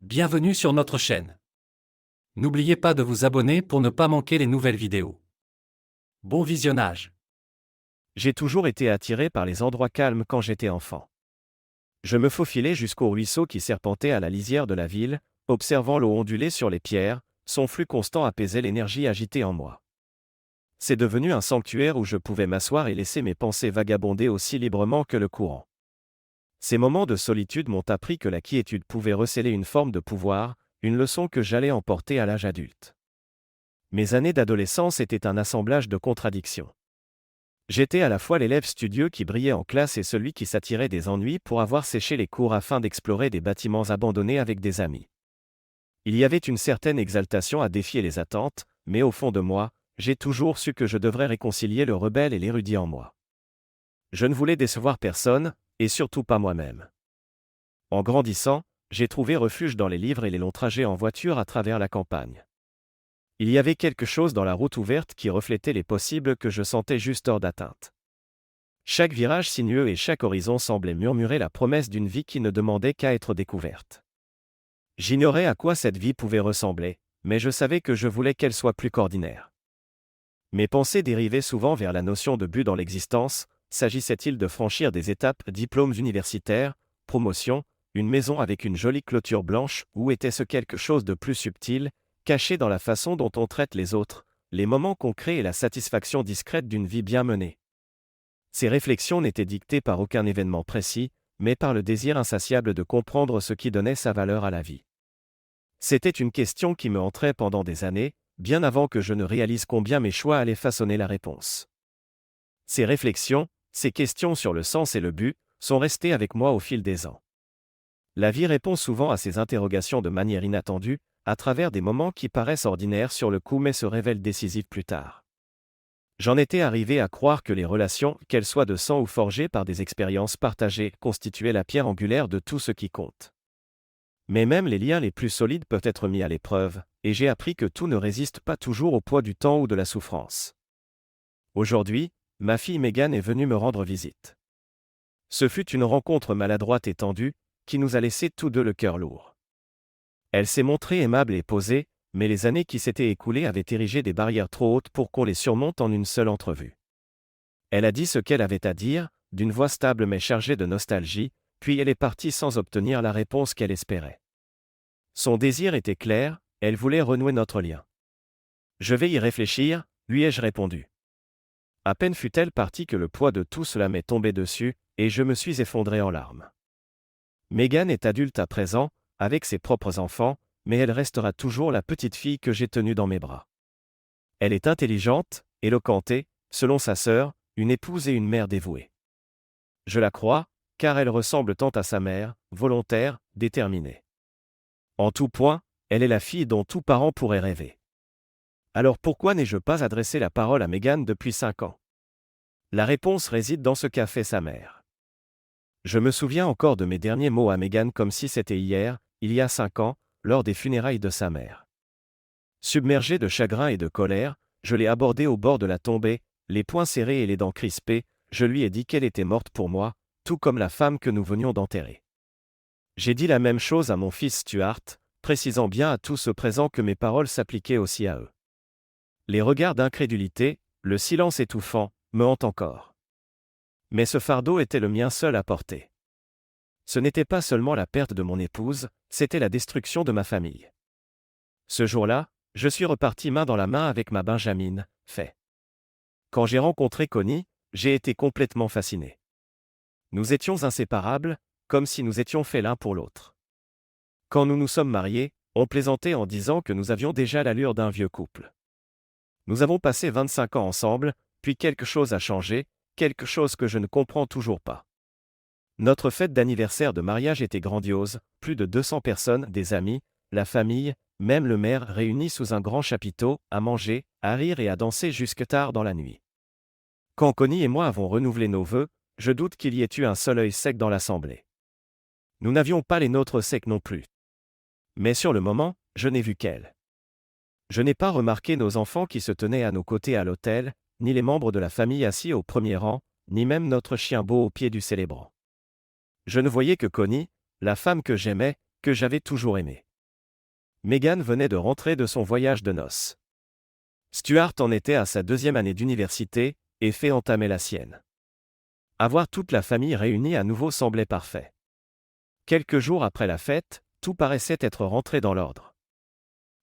Bienvenue sur notre chaîne. N'oubliez pas de vous abonner pour ne pas manquer les nouvelles vidéos. Bon visionnage. J'ai toujours été attiré par les endroits calmes quand j'étais enfant. Je me faufilais jusqu'au ruisseau qui serpentait à la lisière de la ville, observant l'eau onduler sur les pierres, son flux constant apaisait l'énergie agitée en moi. C'est devenu un sanctuaire où je pouvais m'asseoir et laisser mes pensées vagabonder aussi librement que le courant. Ces moments de solitude m'ont appris que la quiétude pouvait recéler une forme de pouvoir, une leçon que j'allais emporter à l'âge adulte. Mes années d'adolescence étaient un assemblage de contradictions. J'étais à la fois l'élève studieux qui brillait en classe et celui qui s'attirait des ennuis pour avoir séché les cours afin d'explorer des bâtiments abandonnés avec des amis. Il y avait une certaine exaltation à défier les attentes, mais au fond de moi, j'ai toujours su que je devrais réconcilier le rebelle et l'érudit en moi. Je ne voulais décevoir personne, et surtout pas moi-même. En grandissant, j'ai trouvé refuge dans les livres et les longs trajets en voiture à travers la campagne. Il y avait quelque chose dans la route ouverte qui reflétait les possibles que je sentais juste hors d'atteinte. Chaque virage sinueux et chaque horizon semblait murmurer la promesse d'une vie qui ne demandait qu'à être découverte. J'ignorais à quoi cette vie pouvait ressembler, mais je savais que je voulais qu'elle soit plus qu'ordinaire. Mes pensées dérivaient souvent vers la notion de but dans l'existence. S'agissait-il de franchir des étapes, diplômes universitaires, promotion, une maison avec une jolie clôture blanche, ou était-ce quelque chose de plus subtil, caché dans la façon dont on traite les autres, les moments concrets et la satisfaction discrète d'une vie bien menée? Ces réflexions n'étaient dictées par aucun événement précis, mais par le désir insatiable de comprendre ce qui donnait sa valeur à la vie. C'était une question qui me hantrait pendant des années, bien avant que je ne réalise combien mes choix allaient façonner la réponse. Ces réflexions, ces questions sur le sens et le but, sont restées avec moi au fil des ans. La vie répond souvent à ces interrogations de manière inattendue, à travers des moments qui paraissent ordinaires sur le coup mais se révèlent décisifs plus tard. J'en étais arrivé à croire que les relations, qu'elles soient de sang ou forgées par des expériences partagées, constituaient la pierre angulaire de tout ce qui compte. Mais même les liens les plus solides peuvent être mis à l'épreuve, et j'ai appris que tout ne résiste pas toujours au poids du temps ou de la souffrance. Aujourd'hui, ma fille Megan est venue me rendre visite. Ce fut une rencontre maladroite et tendue, qui nous a laissé tous deux le cœur lourd. Elle s'est montrée aimable et posée, mais les années qui s'étaient écoulées avaient érigé des barrières trop hautes pour qu'on les surmonte en une seule entrevue. Elle a dit ce qu'elle avait à dire, d'une voix stable mais chargée de nostalgie, puis elle est partie sans obtenir la réponse qu'elle espérait. Son désir était clair, elle voulait renouer notre lien. Je vais y réfléchir, lui ai-je répondu. À peine fut-elle partie que le poids de tout cela m'est tombé dessus, et je me suis effondré en larmes. Megan est adulte à présent, avec ses propres enfants, mais elle restera toujours la petite fille que j'ai tenue dans mes bras. Elle est intelligente, éloquente et, selon sa sœur, une épouse et une mère dévouée. Je la crois, car elle ressemble tant à sa mère, volontaire, déterminée. En tout point, elle est la fille dont tout parent pourrait rêver. Alors pourquoi n'ai-je pas adressé la parole à Megan depuis 5 ans? La réponse réside dans ce qu'a fait sa mère. Je me souviens encore de mes derniers mots à Megan comme si c'était hier, il y a 5 ans, lors des funérailles de sa mère. Submergé de chagrin et de colère, je l'ai abordée au bord de la tombée, les poings serrés et les dents crispées, je lui ai dit qu'elle était morte pour moi, tout comme la femme que nous venions d'enterrer. J'ai dit la même chose à mon fils Stuart, précisant bien à tous ceux présents que mes paroles s'appliquaient aussi à eux. Les regards d'incrédulité, le silence étouffant, me hantent encore. Mais ce fardeau était le mien seul à porter. Ce n'était pas seulement la perte de mon épouse, c'était la destruction de ma famille. Ce jour-là, je suis reparti main dans la main avec ma Benjamine, fait. Quand j'ai rencontré Connie, j'ai été complètement fasciné. Nous étions inséparables, comme si nous étions faits l'un pour l'autre. Quand nous nous sommes mariés, on plaisantait en disant que nous avions déjà l'allure d'un vieux couple. Nous avons passé 25 ans ensemble, puis quelque chose a changé, quelque chose que je ne comprends toujours pas. Notre fête d'anniversaire de mariage était grandiose, plus de 200 personnes, des amis, la famille, même le maire réunis sous un grand chapiteau, à manger, à rire et à danser jusque tard dans la nuit. Quand Connie et moi avons renouvelé nos vœux, je doute qu'il y ait eu un seul œil sec dans l'assemblée. Nous n'avions pas les nôtres secs non plus. Mais sur le moment, je n'ai vu qu'elle. Je n'ai pas remarqué nos enfants qui se tenaient à nos côtés à l'autel, ni les membres de la famille assis au premier rang, ni même notre chien beau au pied du célébrant. Je ne voyais que Connie, la femme que j'aimais, que j'avais toujours aimée. Megan venait de rentrer de son voyage de noces. Stuart en était à sa 2e année d'université, et fait entamer la sienne. Avoir toute la famille réunie à nouveau semblait parfait. Quelques jours après la fête, tout paraissait être rentré dans l'ordre.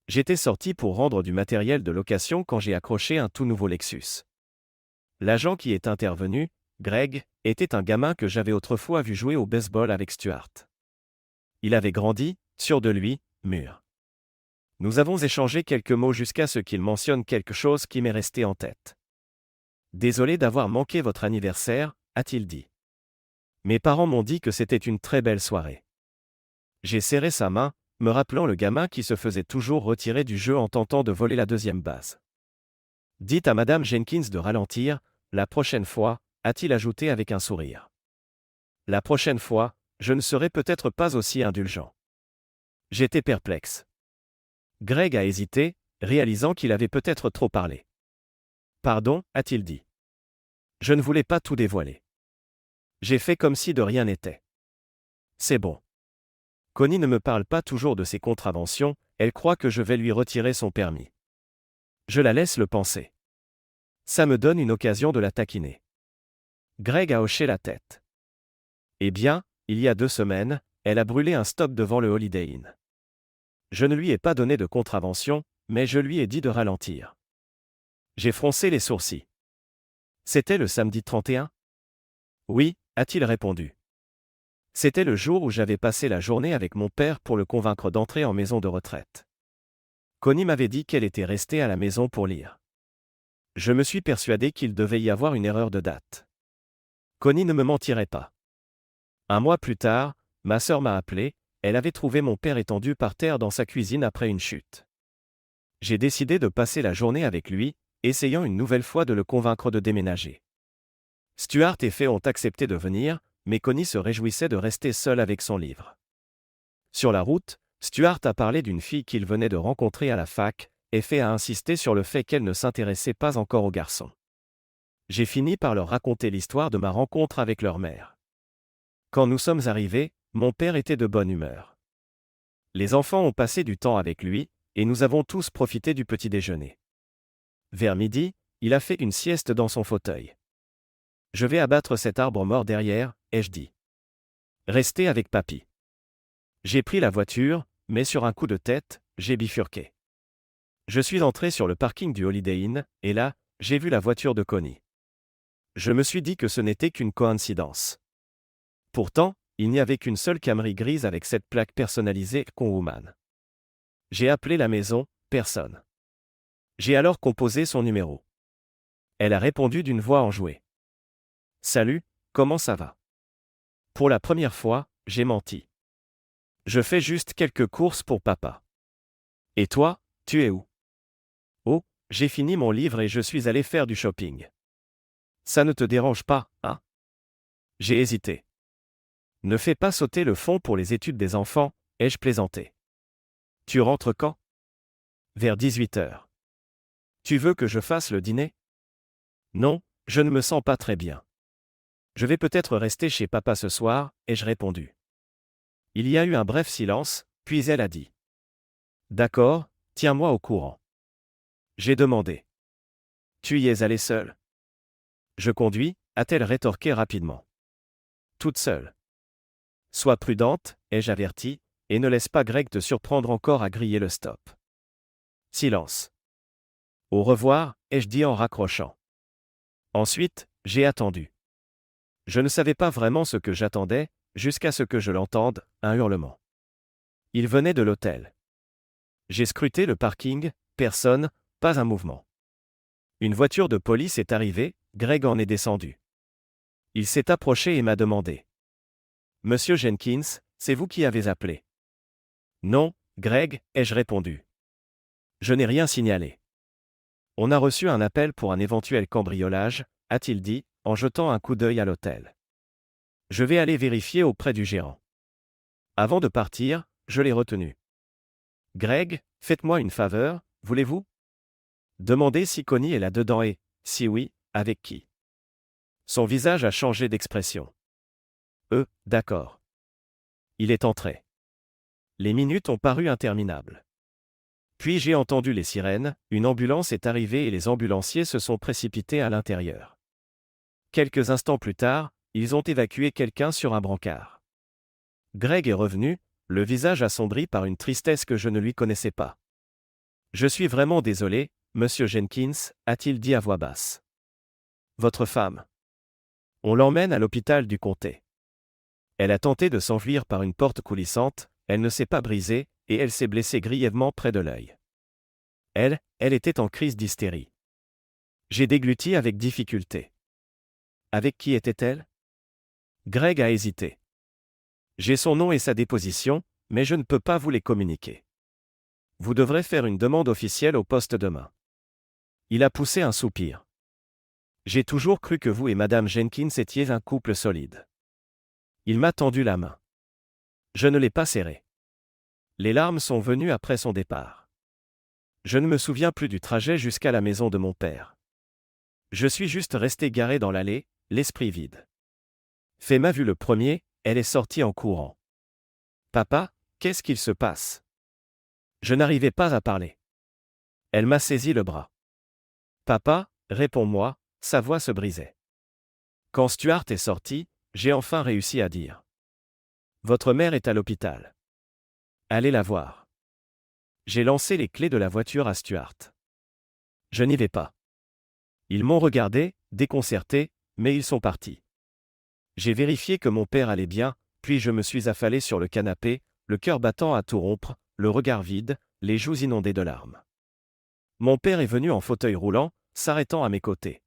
J'étais sorti pour rendre du matériel de location quand j'ai accroché un tout nouveau Lexus. L'agent qui est intervenu, Greg, était un gamin que j'avais autrefois vu jouer au baseball avec Stuart. Il avait grandi, sûr de lui, mûr. Nous avons échangé quelques mots jusqu'à ce qu'il mentionne quelque chose qui m'est resté en tête. « Désolé d'avoir manqué votre anniversaire », a-t-il dit. Mes parents m'ont dit que c'était une très belle soirée. J'ai serré sa main, me rappelant le gamin qui se faisait toujours retirer du jeu en tentant de voler la 2e base. Dites à Madame Jenkins de ralentir, la prochaine fois, a-t-il ajouté avec un sourire. La prochaine fois, je ne serai peut-être pas aussi indulgent. J'étais perplexe. Greg a hésité, réalisant qu'il avait peut-être trop parlé. Pardon, a-t-il dit. Je ne voulais pas tout dévoiler. J'ai fait comme si de rien n'était. C'est bon. Connie ne me parle pas toujours de ses contraventions, elle croit que je vais lui retirer son permis. Je la laisse le penser. Ça me donne une occasion de la taquiner. Greg a hoché la tête. Eh bien, il y a 2 semaines, elle a brûlé un stop devant le Holiday Inn. Je ne lui ai pas donné de contravention, mais je lui ai dit de ralentir. J'ai froncé les sourcils. C'était le samedi 31 ? Oui, a-t-il répondu. C'était le jour où j'avais passé la journée avec mon père pour le convaincre d'entrer en maison de retraite. Connie m'avait dit qu'elle était restée à la maison pour lire. Je me suis persuadé qu'il devait y avoir une erreur de date. Connie ne me mentirait pas. Un mois plus tard, ma sœur m'a appelé, elle avait trouvé mon père étendu par terre dans sa cuisine après une chute. J'ai décidé de passer la journée avec lui, essayant une nouvelle fois de le convaincre de déménager. Stuart et Faye ont accepté de venir, mais Connie se réjouissait de rester seule avec son livre. Sur la route, Stuart a parlé d'une fille qu'il venait de rencontrer à la fac, et Faye a insisté sur le fait qu'elle ne s'intéressait pas encore aux garçons. J'ai fini par leur raconter l'histoire de ma rencontre avec leur mère. Quand nous sommes arrivés, mon père était de bonne humeur. Les enfants ont passé du temps avec lui, et nous avons tous profité du petit déjeuner. Vers midi, il a fait une sieste dans son fauteuil. Je vais abattre cet arbre mort derrière, ai-je dit. Restez avec papy. J'ai pris la voiture, mais sur un coup de tête, j'ai bifurqué. Je suis entré sur le parking du Holiday Inn, et là, j'ai vu la voiture de Connie. Je me suis dit que ce n'était qu'une coïncidence. Pourtant, il n'y avait qu'une seule Camry grise avec cette plaque personnalisée Conwoman. J'ai appelé la maison, personne. J'ai alors composé son numéro. Elle a répondu d'une voix enjouée. Salut, comment ça va? Pour la première fois, j'ai menti. Je fais juste quelques courses pour papa. Et toi, tu es où? Oh, j'ai fini mon livre et je suis allé faire du shopping. Ça ne te dérange pas, hein? J'ai hésité. Ne fais pas sauter le fond pour les études des enfants, ai-je plaisanté. Tu rentres quand? Vers 18h. Tu veux que je fasse le dîner? Non, je ne me sens pas très bien. Je vais peut-être rester chez papa ce soir, ai-je répondu. Il y a eu un bref silence, puis elle a dit. D'accord, tiens-moi au courant. J'ai demandé. Tu y es allée seule? Je conduis, a-t-elle rétorqué rapidement. Toute seule. Sois prudente, ai-je averti, et ne laisse pas Greg te surprendre encore à griller le stop. Silence. Au revoir, ai-je dit en raccrochant. Ensuite, j'ai attendu. Je ne savais pas vraiment ce que j'attendais, jusqu'à ce que je l'entende, un hurlement. Il venait de l'hôtel. J'ai scruté le parking, personne, pas un mouvement. Une voiture de police est arrivée, Greg en est descendu. Il s'est approché et m'a demandé. Monsieur Jenkins, c'est vous qui avez appelé? Non, Greg, ai-je répondu. Je n'ai rien signalé. On a reçu un appel pour un éventuel cambriolage, a-t-il dit, en jetant un coup d'œil à l'hôtel. Je vais aller vérifier auprès du gérant. Avant de partir, je l'ai retenu. Greg, faites-moi une faveur, voulez-vous? Demandez si Connie est là-dedans et, si oui, avec qui. Son visage a changé d'expression. D'accord. Il est entré. Les minutes ont paru interminables. Puis j'ai entendu les sirènes, une ambulance est arrivée et les ambulanciers se sont précipités à l'intérieur. Quelques instants plus tard, ils ont évacué quelqu'un sur un brancard. Greg est revenu, le visage assombri par une tristesse que je ne lui connaissais pas. « Je suis vraiment désolé, monsieur Jenkins, a-t-il dit à voix basse. Votre femme. On l'emmène à l'hôpital du comté. Elle a tenté de s'enfuir par une porte coulissante, elle ne s'est pas brisée, et elle s'est blessée grièvement près de l'œil. Elle était en crise d'hystérie. J'ai dégluti avec difficulté. Avec qui était-elle ? Greg a hésité. J'ai son nom et sa déposition, mais je ne peux pas vous les communiquer. Vous devrez faire une demande officielle au poste demain. Il a poussé un soupir. J'ai toujours cru que vous et Madame Jenkins étiez un couple solide. Il m'a tendu la main. Je ne l'ai pas serrée. Les larmes sont venues après son départ. Je ne me souviens plus du trajet jusqu'à la maison de mon père. Je suis juste resté garé dans l'allée, l'esprit vide. Faye m'a vu le premier, elle est sortie en courant. Papa, qu'est-ce qu'il se passe ? Je n'arrivais pas à parler. Elle m'a saisi le bras. Papa, réponds-moi, sa voix se brisait. Quand Stuart est sorti, j'ai enfin réussi à dire. Votre mère est à l'hôpital. Allez la voir. J'ai lancé les clés de la voiture à Stuart. Je n'y vais pas. Ils m'ont regardé, déconcerté, mais ils sont partis. J'ai vérifié que mon père allait bien, puis je me suis affalé sur le canapé, le cœur battant à tout rompre, le regard vide, les joues inondées de larmes. Mon père est venu en fauteuil roulant, s'arrêtant à mes côtés.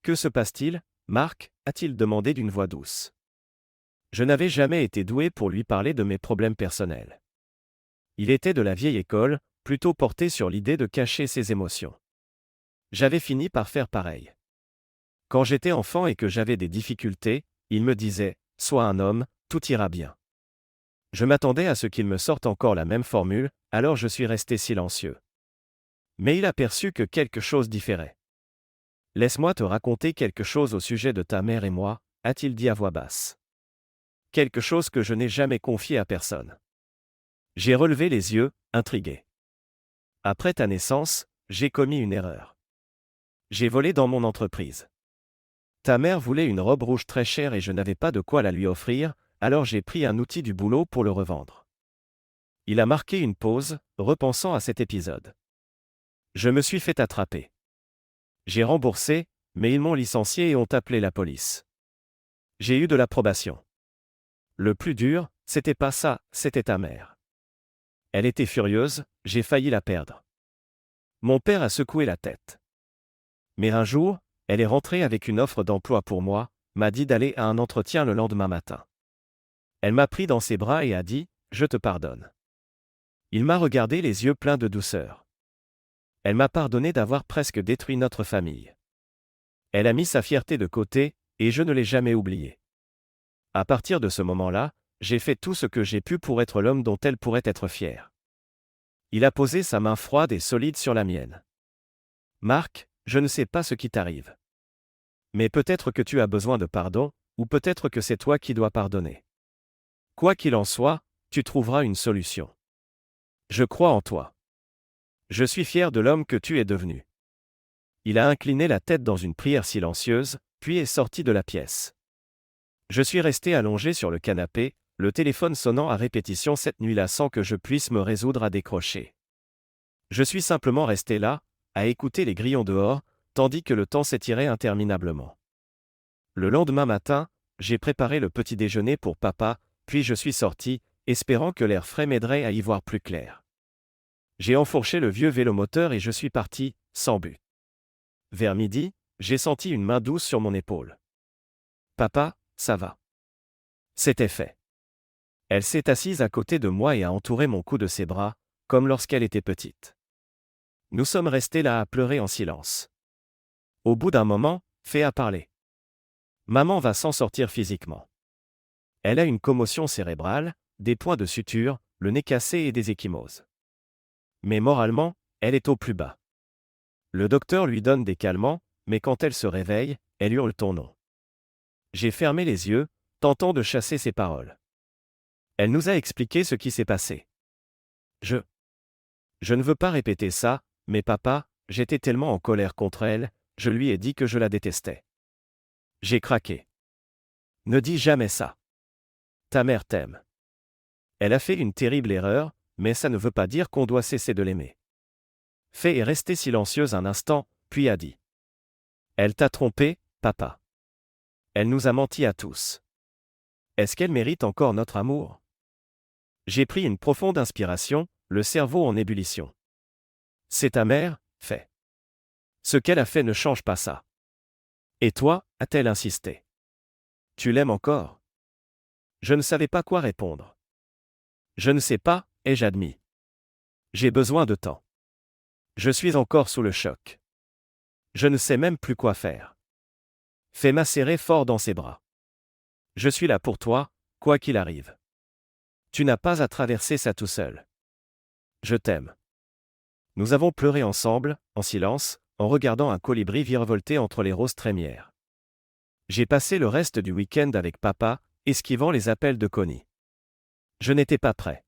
Que se passe-t-il, Marc ? A-t-il demandé d'une voix douce. Je n'avais jamais été doué pour lui parler de mes problèmes personnels. Il était de la vieille école, plutôt porté sur l'idée de cacher ses émotions. J'avais fini par faire pareil. Quand j'étais enfant et que j'avais des difficultés, il me disait « Sois un homme, tout ira bien ». Je m'attendais à ce qu'il me sorte encore la même formule, alors je suis resté silencieux. Mais il a perçu que quelque chose différait. « Laisse-moi te raconter quelque chose au sujet de ta mère et moi », a-t-il dit à voix basse. Quelque chose que je n'ai jamais confié à personne. J'ai relevé les yeux, intrigué. Après ta naissance, j'ai commis une erreur. J'ai volé dans mon entreprise. Ta mère voulait une robe rouge très chère et je n'avais pas de quoi la lui offrir, alors j'ai pris un outil du boulot pour le revendre. Il a marqué une pause, repensant à cet épisode. Je me suis fait attraper. J'ai remboursé, mais ils m'ont licencié et ont appelé la police. J'ai eu de l'approbation. Le plus dur, c'était pas ça, c'était ta mère. Elle était furieuse, j'ai failli la perdre. Mon père a secoué la tête. Mais un jour, elle est rentrée avec une offre d'emploi pour moi, m'a dit d'aller à un entretien le lendemain matin. Elle m'a pris dans ses bras et a dit « Je te pardonne ». Il m'a regardé les yeux pleins de douceur. Elle m'a pardonné d'avoir presque détruit notre famille. Elle a mis sa fierté de côté, et je ne l'ai jamais oubliée. À partir de ce moment-là, j'ai fait tout ce que j'ai pu pour être l'homme dont elle pourrait être fière. Il a posé sa main froide et solide sur la mienne. Marc, je ne sais pas ce qui t'arrive. Mais peut-être que tu as besoin de pardon, ou peut-être que c'est toi qui dois pardonner. Quoi qu'il en soit, tu trouveras une solution. Je crois en toi. Je suis fier de l'homme que tu es devenu. Il a incliné la tête dans une prière silencieuse, puis est sorti de la pièce. Je suis resté allongé sur le canapé, le téléphone sonnant à répétition cette nuit-là sans que je puisse me résoudre à décrocher. Je suis simplement resté là, à écouter les grillons dehors, tandis que le temps s'étirait interminablement. Le lendemain matin, j'ai préparé le petit déjeuner pour papa, puis je suis sorti, espérant que l'air frais m'aiderait à y voir plus clair. J'ai enfourché le vieux vélomoteur et je suis parti, sans but. Vers midi, j'ai senti une main douce sur mon épaule. Papa, ça va. C'était fait. Elle s'est assise à côté de moi et a entouré mon cou de ses bras, comme lorsqu'elle était petite. Nous sommes restés là à pleurer en silence. Au bout d'un moment, Faye a parlé. Maman va s'en sortir physiquement. Elle a une commotion cérébrale, des points de suture, le nez cassé et des ecchymoses. Mais moralement, elle est au plus bas. Le docteur lui donne des calmants, mais quand elle se réveille, elle hurle ton nom. J'ai fermé les yeux, tentant de chasser ses paroles. Elle nous a expliqué ce qui s'est passé. Je ne veux pas répéter ça, mais papa, j'étais tellement en colère contre elle, je lui ai dit que je la détestais. J'ai craqué. Ne dis jamais ça. Ta mère t'aime. Elle a fait une terrible erreur, mais ça ne veut pas dire qu'on doit cesser de l'aimer. Fée est restée silencieuse un instant, puis a dit. Elle t'a trompé, papa. Elle nous a menti à tous. Est-ce qu'elle mérite encore notre amour? J'ai pris une profonde inspiration, le cerveau en ébullition. C'est ta mère, Fée. Ce qu'elle a fait ne change pas ça. Et toi, a-t-elle insisté? Tu l'aimes encore? Je ne savais pas quoi répondre. Je ne sais pas, ai-je admis. J'ai besoin de temps. Je suis encore sous le choc. Je ne sais même plus quoi faire. Fée m'a serré fort dans ses bras. Je suis là pour toi, quoi qu'il arrive. Tu n'as pas à traverser ça tout seul. Je t'aime. Nous avons pleuré ensemble, en silence, en regardant un colibri virevolter entre les roses trémières. J'ai passé le reste du week-end avec papa, esquivant les appels de Connie. Je n'étais pas prêt.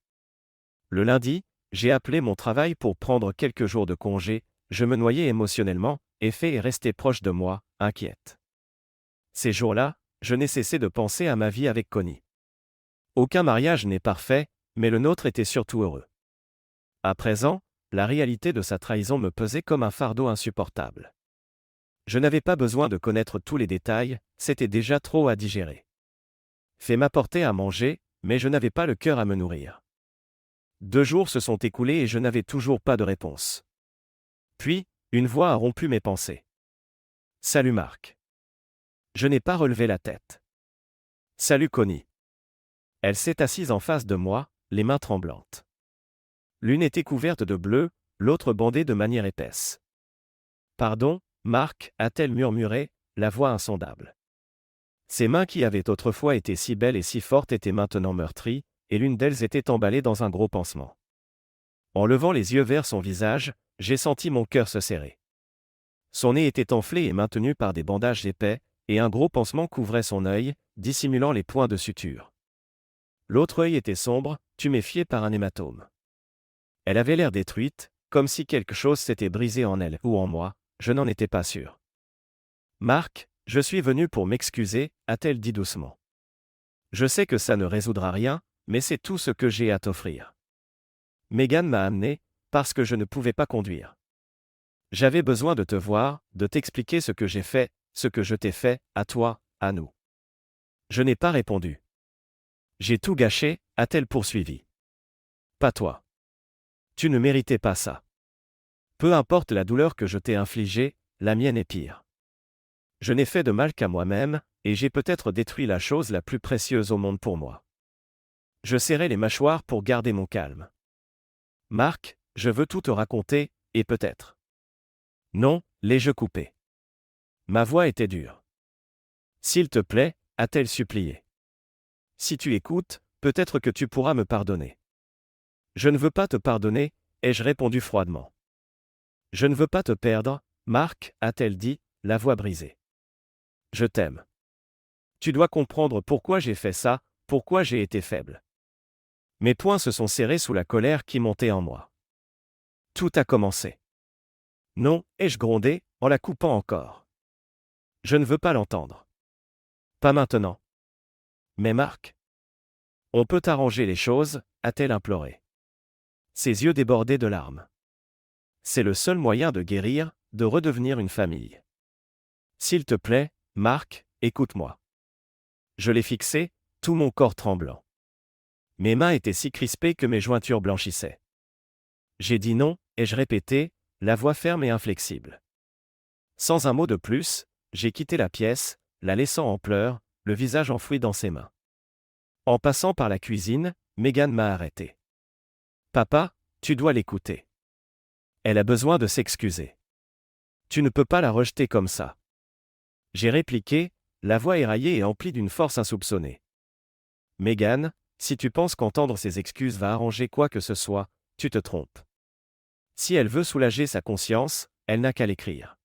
Le lundi, j'ai appelé mon travail pour prendre quelques jours de congé, je me noyais émotionnellement, et Fée est restée proche de moi, inquiète. Ces jours-là, je n'ai cessé de penser à ma vie avec Connie. Aucun mariage n'est parfait, mais le nôtre était surtout heureux. À présent, la réalité de sa trahison me pesait comme un fardeau insupportable. Je n'avais pas besoin de connaître tous les détails, c'était déjà trop à digérer. Fée m'apporter à manger, mais je n'avais pas le cœur à me nourrir. 2 jours se sont écoulés et je n'avais toujours pas de réponse. Puis, une voix a rompu mes pensées. Salut Marc. Je n'ai pas relevé la tête. Salut Connie. Elle s'est assise en face de moi, les mains tremblantes. L'une était couverte de bleu, l'autre bandée de manière épaisse. Pardon, Marc, a-t-elle murmuré, la voix insondable. Ses mains qui avaient autrefois été si belles et si fortes étaient maintenant meurtries, et l'une d'elles était emballée dans un gros pansement. En levant les yeux vers son visage, j'ai senti mon cœur se serrer. Son nez était enflé et maintenu par des bandages épais, et un gros pansement couvrait son œil, dissimulant les points de suture. L'autre œil était sombre, tuméfié par un hématome. Elle avait l'air détruite, comme si quelque chose s'était brisé en elle ou en moi, je n'en étais pas sûr. Marc, je suis venu pour m'excuser, a-t-elle dit doucement. Je sais que ça ne résoudra rien, mais c'est tout ce que j'ai à t'offrir. Megan m'a amené, parce que je ne pouvais pas conduire. J'avais besoin de te voir, de t'expliquer ce que j'ai fait, ce que je t'ai fait, à toi, à nous. Je n'ai pas répondu. J'ai tout gâché, a-t-elle poursuivi. Pas toi. Tu ne méritais pas ça. Peu importe la douleur que je t'ai infligée, la mienne est pire. Je n'ai fait de mal qu'à moi-même, et j'ai peut-être détruit la chose la plus précieuse au monde pour moi. Je serrai les mâchoires pour garder mon calme. Marc, je veux tout te raconter, et peut-être. Non, l'ai-je coupé. Ma voix était dure. S'il te plaît, a-t-elle supplié. Si tu écoutes, peut-être que tu pourras me pardonner. Je ne veux pas te pardonner, ai-je répondu froidement. Je ne veux pas te perdre, Marc, a-t-elle dit, la voix brisée. Je t'aime. Tu dois comprendre pourquoi j'ai fait ça, pourquoi j'ai été faible. Mes poings se sont serrés sous la colère qui montait en moi. Tout a commencé. Non, ai-je grondé, en la coupant encore. Je ne veux pas l'entendre. Pas maintenant. Mais Marc. On peut arranger les choses, a-t-elle imploré. Ses yeux débordaient de larmes. C'est le seul moyen de guérir, de redevenir une famille. S'il te plaît, Marc, écoute-moi. Je l'ai fixé, tout mon corps tremblant. Mes mains étaient si crispées que mes jointures blanchissaient. J'ai dit non, ai-je répété, la voix ferme et inflexible. Sans un mot de plus, j'ai quitté la pièce, la laissant en pleurs, le visage enfoui dans ses mains. En passant par la cuisine, Megan m'a arrêté. Papa, tu dois l'écouter. Elle a besoin de s'excuser. Tu ne peux pas la rejeter comme ça. J'ai répliqué, la voix éraillée et emplie d'une force insoupçonnée. Megan, si tu penses qu'entendre ces excuses va arranger quoi que ce soit, tu te trompes. Si elle veut soulager sa conscience, elle n'a qu'à l'écrire.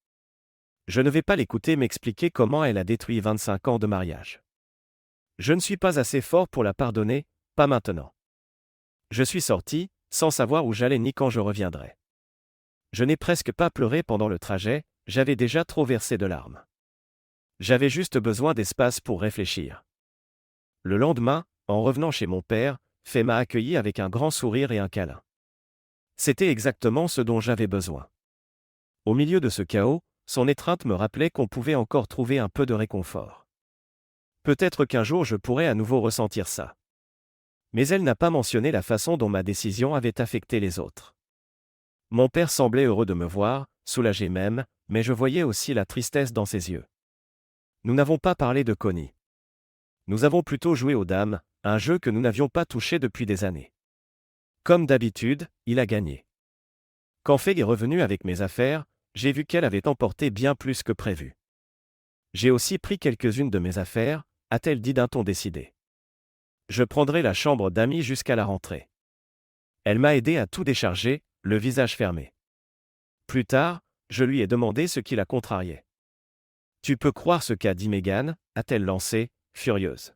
Je ne vais pas l'écouter m'expliquer comment elle a détruit 25 ans de mariage. Je ne suis pas assez fort pour la pardonner, pas maintenant. Je suis sorti, sans savoir où j'allais ni quand je reviendrais. Je n'ai presque pas pleuré pendant le trajet, j'avais déjà trop versé de larmes. J'avais juste besoin d'espace pour réfléchir. Le lendemain, en revenant chez mon père, Faye m'a accueilli avec un grand sourire et un câlin. C'était exactement ce dont j'avais besoin. Au milieu de ce chaos, son étreinte me rappelait qu'on pouvait encore trouver un peu de réconfort. Peut-être qu'un jour je pourrais à nouveau ressentir ça. Mais elle n'a pas mentionné la façon dont ma décision avait affecté les autres. Mon père semblait heureux de me voir, soulagé même, mais je voyais aussi la tristesse dans ses yeux. Nous n'avons pas parlé de Connie. Nous avons plutôt joué aux dames, un jeu que nous n'avions pas touché depuis des années. Comme d'habitude, il a gagné. Quand Faye est revenue avec mes affaires, j'ai vu qu'elle avait emporté bien plus que prévu. J'ai aussi pris quelques-unes de mes affaires, a-t-elle dit d'un ton décidé. Je prendrai la chambre d'amis jusqu'à la rentrée. Elle m'a aidé à tout décharger, le visage fermé. Plus tard, je lui ai demandé ce qui la contrariait. Tu peux croire ce qu'a dit Megan, a-t-elle lancé, furieuse.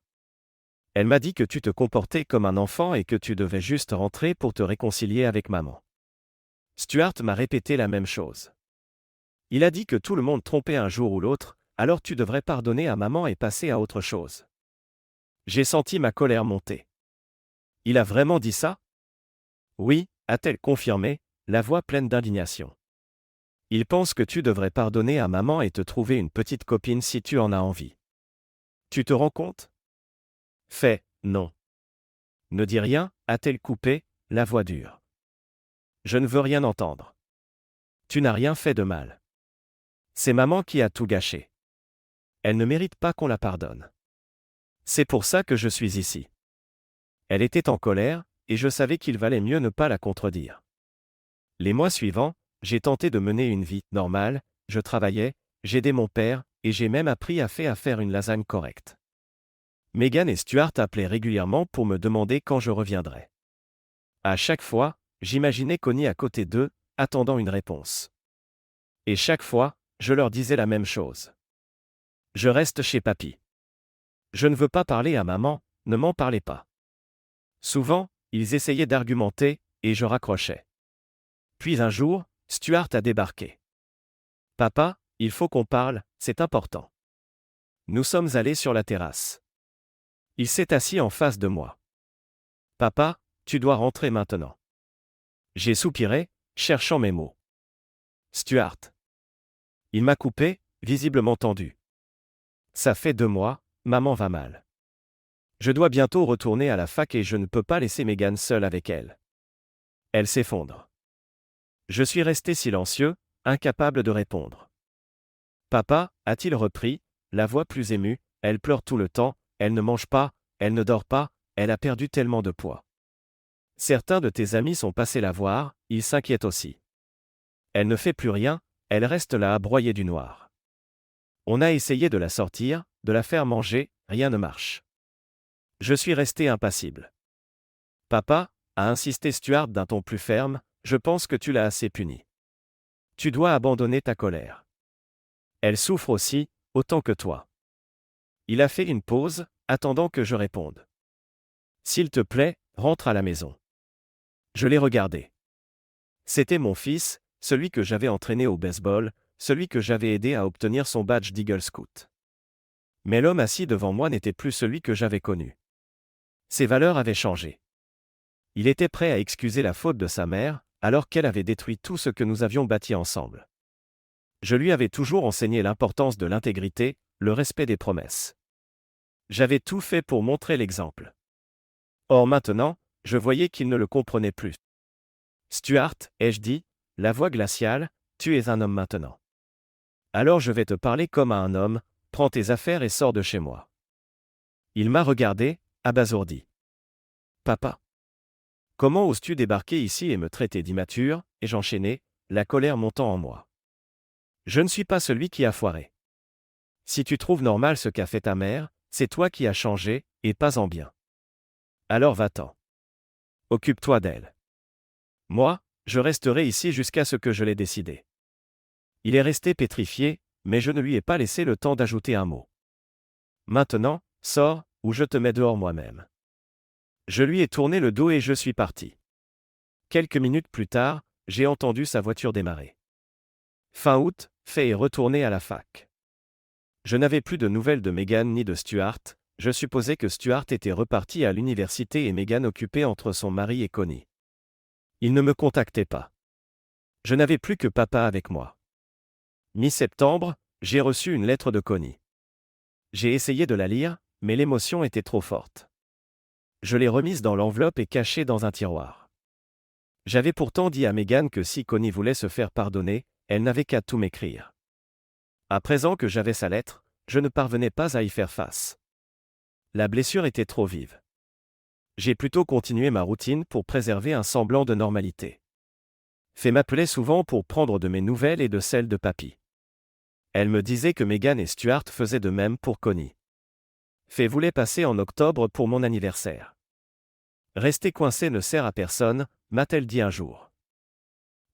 Elle m'a dit que tu te comportais comme un enfant et que tu devais juste rentrer pour te réconcilier avec maman. Stuart m'a répété la même chose. Il a dit que tout le monde trompait un jour ou l'autre, alors tu devrais pardonner à maman et passer à autre chose. J'ai senti ma colère monter. Il a vraiment dit ça? Oui, a-t-elle confirmé, la voix pleine d'indignation. Il pense que tu devrais pardonner à maman et te trouver une petite copine si tu en as envie. Tu te rends compte? Fais, non. Ne dis rien, a-t-elle coupé, la voix dure. Je ne veux rien entendre. Tu n'as rien fait de mal. C'est maman qui a tout gâché. Elle ne mérite pas qu'on la pardonne. C'est pour ça que je suis ici. Elle était en colère, et je savais qu'il valait mieux ne pas la contredire. Les mois suivants, j'ai tenté de mener une vie normale, je travaillais, j'aidais mon père, et j'ai même appris à faire une lasagne correcte. Megan et Stuart appelaient régulièrement pour me demander quand je reviendrais. À chaque fois, j'imaginais Connie à côté d'eux, attendant une réponse. Et chaque fois, je leur disais la même chose. Je reste chez papy. Je ne veux pas parler à maman, ne m'en parlez pas. Souvent, ils essayaient d'argumenter, et je raccrochais. Puis un jour, Stuart a débarqué. Papa, il faut qu'on parle, c'est important. Nous sommes allés sur la terrasse. Il s'est assis en face de moi. Papa, tu dois rentrer maintenant. J'ai soupiré, cherchant mes mots. Stuart. Il m'a coupé, visiblement tendu. Ça fait 2 mois, maman va mal. Je dois bientôt retourner à la fac et je ne peux pas laisser Megan seule avec elle. Elle s'effondre. Je suis resté silencieux, incapable de répondre. Papa, a-t-il repris, la voix plus émue, elle pleure tout le temps, elle ne mange pas, elle ne dort pas, elle a perdu tellement de poids. Certains de tes amis sont passés la voir, ils s'inquiètent aussi. Elle ne fait plus rien, elle reste là à broyer du noir. On a essayé de la sortir, de la faire manger, rien ne marche. Je suis resté impassible. Papa, a insisté Stuart d'un ton plus ferme, je pense que tu l'as assez punie. Tu dois abandonner ta colère. Elle souffre aussi, autant que toi. Il a fait une pause, attendant que je réponde. S'il te plaît, rentre à la maison. Je l'ai regardé. C'était mon fils, celui que j'avais entraîné au baseball, celui que j'avais aidé à obtenir son badge d'Eagle Scout. Mais l'homme assis devant moi n'était plus celui que j'avais connu. Ses valeurs avaient changé. Il était prêt à excuser la faute de sa mère, alors qu'elle avait détruit tout ce que nous avions bâti ensemble. Je lui avais toujours enseigné l'importance de l'intégrité, le respect des promesses. J'avais tout fait pour montrer l'exemple. Or maintenant, je voyais qu'il ne le comprenait plus. Stuart, ai-je dit, la voix glaciale, tu es un homme maintenant. Alors je vais te parler comme à un homme, prends tes affaires et sors de chez moi. Il m'a regardé, abasourdi. Papa. Comment oses-tu débarquer ici et me traiter d'immature, et j'enchaînais, la colère montant en moi. Je ne suis pas celui qui a foiré. Si tu trouves normal ce qu'a fait ta mère, c'est toi qui as changé, et pas en bien. Alors va-t'en. Occupe-toi d'elle. Moi, je resterai ici jusqu'à ce que je l'ai décidé. Il est resté pétrifié, mais je ne lui ai pas laissé le temps d'ajouter un mot. Maintenant, sors, ou je te mets dehors moi-même. Je lui ai tourné le dos et je suis parti. Quelques minutes plus tard, j'ai entendu sa voiture démarrer. Fin août, Faye est retournée à la fac. Je n'avais plus de nouvelles de Megan ni de Stuart, je supposais que Stuart était reparti à l'université et Megan occupée entre son mari et Connie. Il ne me contactait pas. Je n'avais plus que papa avec moi. Mi-septembre, j'ai reçu une lettre de Connie. J'ai essayé de la lire, mais l'émotion était trop forte. Je l'ai remise dans l'enveloppe et cachée dans un tiroir. J'avais pourtant dit à Megan que si Connie voulait se faire pardonner, elle n'avait qu'à tout m'écrire. À présent que j'avais sa lettre, je ne parvenais pas à y faire face. La blessure était trop vive. J'ai plutôt continué ma routine pour préserver un semblant de normalité. Faye m'appelait souvent pour prendre de mes nouvelles et de celles de papy. Elle me disait que Megan et Stuart faisaient de même pour Connie. Faye voulait passer en octobre pour mon anniversaire. Rester coincé ne sert à personne, m'a-t-elle dit un jour.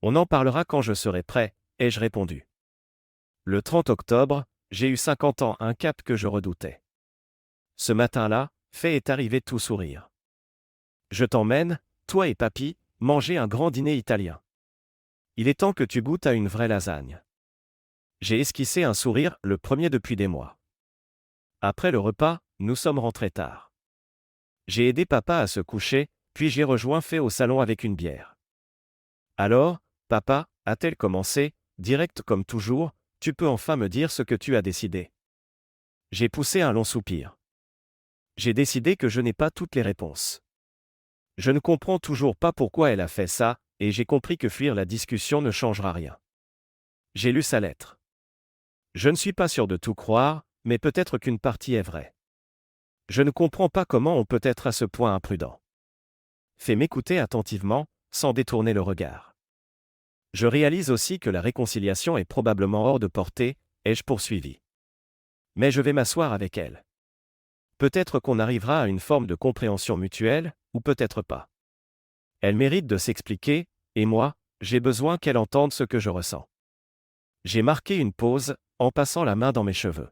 On en parlera quand je serai prêt, ai-je répondu. Le 30 octobre, j'ai eu 50 ans, un cap que je redoutais. Ce matin-là, Faye est arrivée tout sourire. Je t'emmène, toi et papy, manger un grand dîner italien. Il est temps que tu goûtes à une vraie lasagne. J'ai esquissé un sourire, le premier depuis des mois. Après le repas, nous sommes rentrés tard. J'ai aidé papa à se coucher, puis j'ai rejoint Faye au salon avec une bière. Alors, papa, a-t-elle commencé, direct comme toujours, tu peux enfin me dire ce que tu as décidé. J'ai poussé un long soupir. J'ai décidé que je n'ai pas toutes les réponses. Je ne comprends toujours pas pourquoi elle a fait ça, et j'ai compris que fuir la discussion ne changera rien. J'ai lu sa lettre. Je ne suis pas sûr de tout croire, mais peut-être qu'une partie est vraie. Je ne comprends pas comment on peut être à ce point imprudent. Fais m'écouter attentivement, sans détourner le regard. Je réalise aussi que la réconciliation est probablement hors de portée, ai-je poursuivi. Mais je vais m'asseoir avec elle. Peut-être qu'on arrivera à une forme de compréhension mutuelle, ou peut-être pas. Elle mérite de s'expliquer, et moi, j'ai besoin qu'elle entende ce que je ressens. J'ai marqué une pause, en passant la main dans mes cheveux.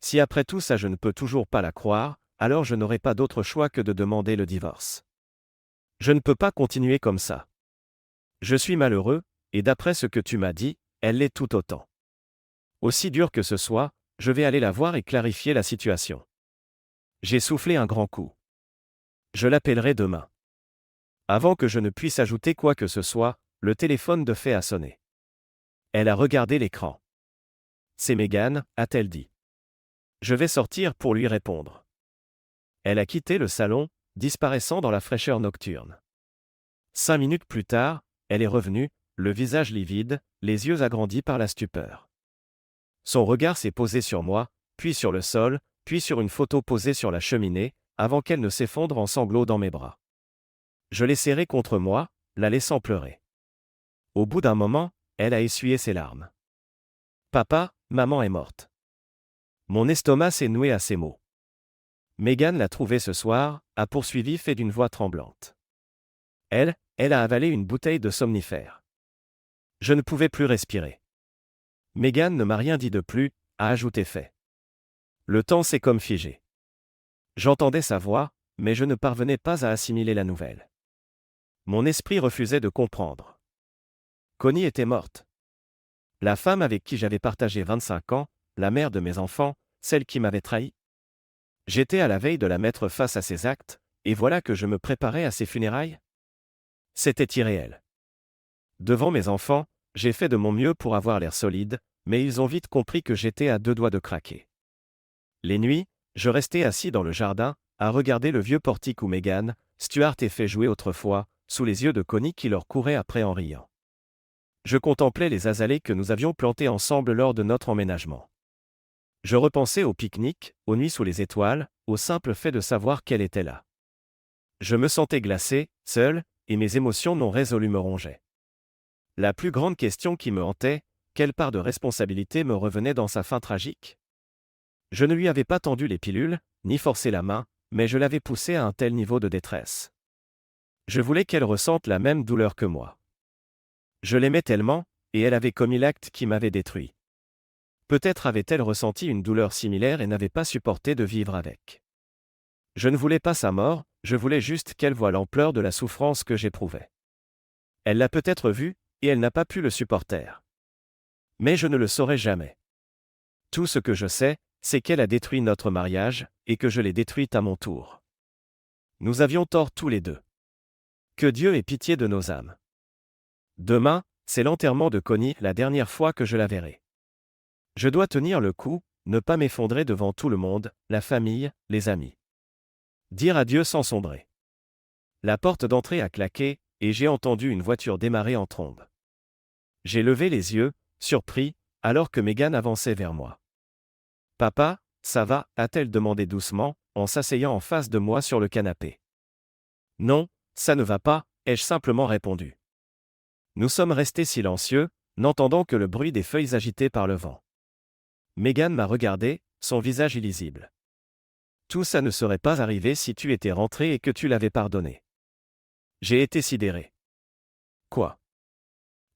Si après tout ça je ne peux toujours pas la croire, alors je n'aurai pas d'autre choix que de demander le divorce. Je ne peux pas continuer comme ça. Je suis malheureux, et d'après ce que tu m'as dit, elle l'est tout autant. Aussi dur que ce soit, je vais aller la voir et clarifier la situation. J'ai soufflé un grand coup. Je l'appellerai demain. Avant que je ne puisse ajouter quoi que ce soit, le téléphone de Faye a sonné. Elle a regardé l'écran. C'est Megan, a-t-elle dit. Je vais sortir pour lui répondre. Elle a quitté le salon, disparaissant dans la fraîcheur nocturne. 5 minutes plus tard, elle est revenue, le visage livide, les yeux agrandis par la stupeur. Son regard s'est posé sur moi, puis sur le sol, puis sur une photo posée sur la cheminée, avant qu'elle ne s'effondre en sanglots dans mes bras. Je l'ai serrée contre moi, la laissant pleurer. Au bout d'un moment, elle a essuyé ses larmes. Papa, maman est morte. Mon estomac s'est noué à ces mots. Megan l'a trouvée ce soir, a poursuivi Faye d'une voix tremblante. Elle a avalé une bouteille de somnifère. Je ne pouvais plus respirer. Megan ne m'a rien dit de plus, a ajouté Faye. Le temps s'est comme figé. J'entendais sa voix, mais je ne parvenais pas à assimiler la nouvelle. Mon esprit refusait de comprendre. Connie était morte. La femme avec qui j'avais partagé 25 ans, la mère de mes enfants, celle qui m'avait trahi. J'étais à la veille de la mettre face à ses actes, et voilà que je me préparais à ses funérailles. C'était irréel. Devant mes enfants, j'ai fait de mon mieux pour avoir l'air solide, mais ils ont vite compris que j'étais à 2 doigts de craquer. Les nuits, je restais assis dans le jardin, à regarder le vieux portique où Megan, Stuart et Faye jouaient autrefois, sous les yeux de Connie qui leur courait après en riant. Je contemplais les azalées que nous avions plantées ensemble lors de notre emménagement. Je repensais au pique-nique, aux nuits sous les étoiles, au simple fait de savoir qu'elle était là. Je me sentais glacé, seul, et mes émotions non résolues me rongeaient. La plus grande question qui me hantait, quelle part de responsabilité me revenait dans sa fin tragique ? Je ne lui avais pas tendu les pilules, ni forcé la main, mais je l'avais poussée à un tel niveau de détresse. Je voulais qu'elle ressente la même douleur que moi. Je l'aimais tellement, et elle avait commis l'acte qui m'avait détruit. Peut-être avait-elle ressenti une douleur similaire et n'avait pas supporté de vivre avec. Je ne voulais pas sa mort, je voulais juste qu'elle voie l'ampleur de la souffrance que j'éprouvais. Elle l'a peut-être vu, et elle n'a pas pu le supporter. Mais je ne le saurai jamais. Tout ce que je sais, c'est qu'elle a détruit notre mariage, et que je l'ai détruite à mon tour. Nous avions tort tous les deux. Que Dieu ait pitié de nos âmes. Demain, c'est l'enterrement de Connie, la dernière fois que je la verrai. Je dois tenir le coup, ne pas m'effondrer devant tout le monde, la famille, les amis. Dire adieu sans sombrer. La porte d'entrée a claqué, et j'ai entendu une voiture démarrer en trombe. J'ai levé les yeux, surpris, alors que Megan avançait vers moi. « Papa, ça va ?» a-t-elle demandé doucement, en s'asseyant en face de moi sur le canapé. « Non, ça ne va pas », ai-je simplement répondu. Nous sommes restés silencieux, n'entendant que le bruit des feuilles agitées par le vent. Megan m'a regardé, son visage illisible. « Tout ça ne serait pas arrivé si tu étais rentré et que tu l'avais pardonné. » J'ai été sidéré. « Quoi ? »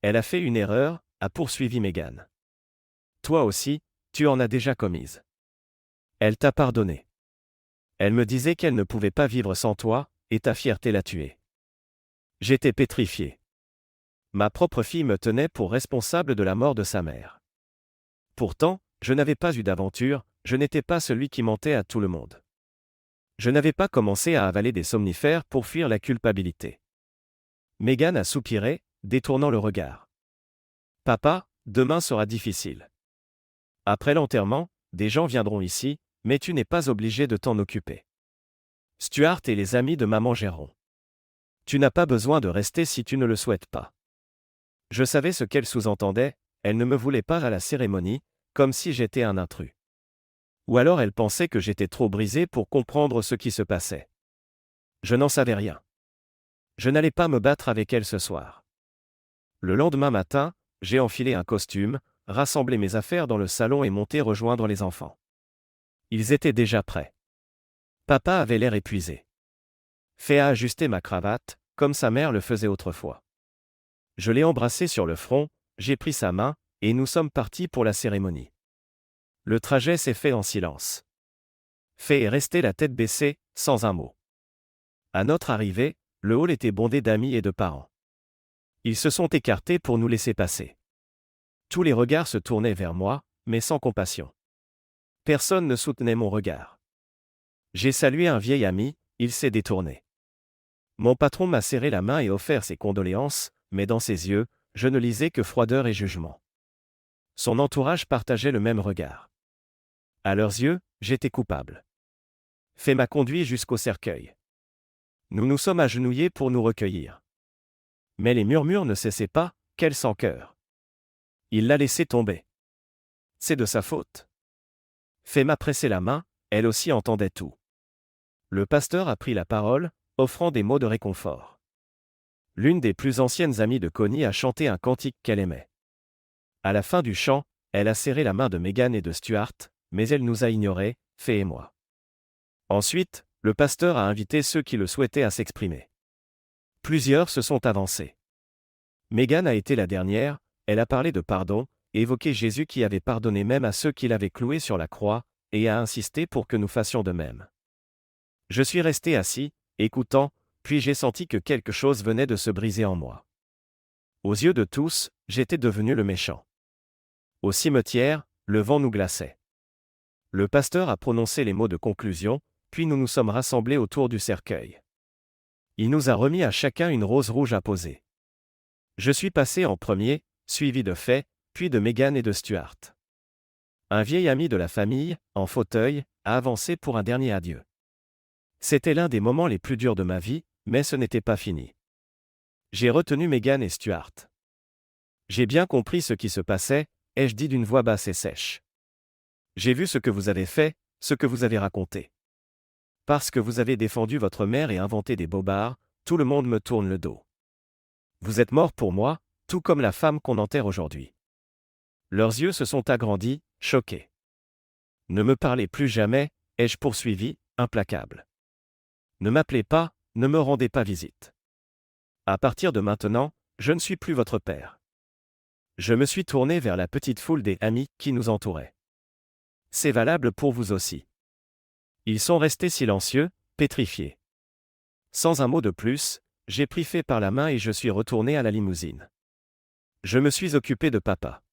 Elle a fait une erreur, a poursuivi Megan. « Toi aussi, tu en as déjà commise. Elle t'a pardonné. Elle me disait qu'elle ne pouvait pas vivre sans toi, et ta fierté l'a tuée. » J'étais pétrifié. Ma propre fille me tenait pour responsable de la mort de sa mère. Pourtant, je n'avais pas eu d'aventure, je n'étais pas celui qui mentait à tout le monde. Je n'avais pas commencé à avaler des somnifères pour fuir la culpabilité. Megan a soupiré, détournant le regard. « Papa, demain sera difficile. Après l'enterrement, des gens viendront ici, mais tu n'es pas obligé de t'en occuper. Stuart et les amis de maman géreront. Tu n'as pas besoin de rester si tu ne le souhaites pas. » Je savais ce qu'elle sous-entendait, elle ne me voulait pas à la cérémonie, comme si j'étais un intrus. Ou alors elle pensait que j'étais trop brisé pour comprendre ce qui se passait. Je n'en savais rien. Je n'allais pas me battre avec elle ce soir. Le lendemain matin, j'ai enfilé un costume, rassemblé mes affaires dans le salon et monté rejoindre les enfants. Ils étaient déjà prêts. Papa avait l'air épuisé. Fait à ajuster ma cravate, comme sa mère le faisait autrefois. Je l'ai embrassé sur le front, j'ai pris sa main, et nous sommes partis pour la cérémonie. Le trajet s'est fait en silence. Fait est resté la tête baissée, sans un mot. À notre arrivée, le hall était bondé d'amis et de parents. Ils se sont écartés pour nous laisser passer. Tous les regards se tournaient vers moi, mais sans compassion. Personne ne soutenait mon regard. J'ai salué un vieil ami, il s'est détourné. Mon patron m'a serré la main et offert ses condoléances, mais dans ses yeux, je ne lisais que froideur et jugement. Son entourage partageait le même regard. À leurs yeux, j'étais coupable. Fait m'a conduit jusqu'au cercueil. Nous nous sommes agenouillés pour nous recueillir. Mais les murmures ne cessaient pas, quel sans-cœur. Il l'a laissé tomber. C'est de sa faute. Fait m'a pressé la main, elle aussi entendait tout. Le pasteur a pris la parole, offrant des mots de réconfort. L'une des plus anciennes amies de Connie a chanté un cantique qu'elle aimait. À la fin du chant, elle a serré la main de Megan et de Stuart, mais elle nous a ignorés, Fait et moi. Ensuite, le pasteur a invité ceux qui le souhaitaient à s'exprimer. Plusieurs se sont avancés. Megan a été la dernière, elle a parlé de pardon, évoqué Jésus qui avait pardonné même à ceux qui l'avaient cloué sur la croix, et a insisté pour que nous fassions de même. Je suis resté assis, écoutant, puis j'ai senti que quelque chose venait de se briser en moi. Aux yeux de tous, j'étais devenu le méchant. Au cimetière, le vent nous glaçait. Le pasteur a prononcé les mots de conclusion, puis nous nous sommes rassemblés autour du cercueil. Il nous a remis à chacun une rose rouge à poser. Je suis passé en premier, suivi de Fait, puis de Megan et de Stuart. Un vieil ami de la famille, en fauteuil, a avancé pour un dernier adieu. C'était l'un des moments les plus durs de ma vie, mais ce n'était pas fini. J'ai retenu Megan et Stuart. J'ai bien compris ce qui se passait, ai-je dit d'une voix basse et sèche. J'ai vu ce que vous avez fait, ce que vous avez raconté. Parce que vous avez défendu votre mère et inventé des bobards, tout le monde me tourne le dos. Vous êtes mort pour moi, tout comme la femme qu'on enterre aujourd'hui. Leurs yeux se sont agrandis, choqués. Ne me parlez plus jamais, ai-je poursuivi, implacable. Ne m'appelez pas, ne me rendez pas visite. À partir de maintenant, je ne suis plus votre père. Je me suis tourné vers la petite foule des amis qui nous entouraient. C'est valable pour vous aussi. Ils sont restés silencieux, pétrifiés. Sans un mot de plus, j'ai pris Faye par la main et je suis retourné à la limousine. Je me suis occupé de papa.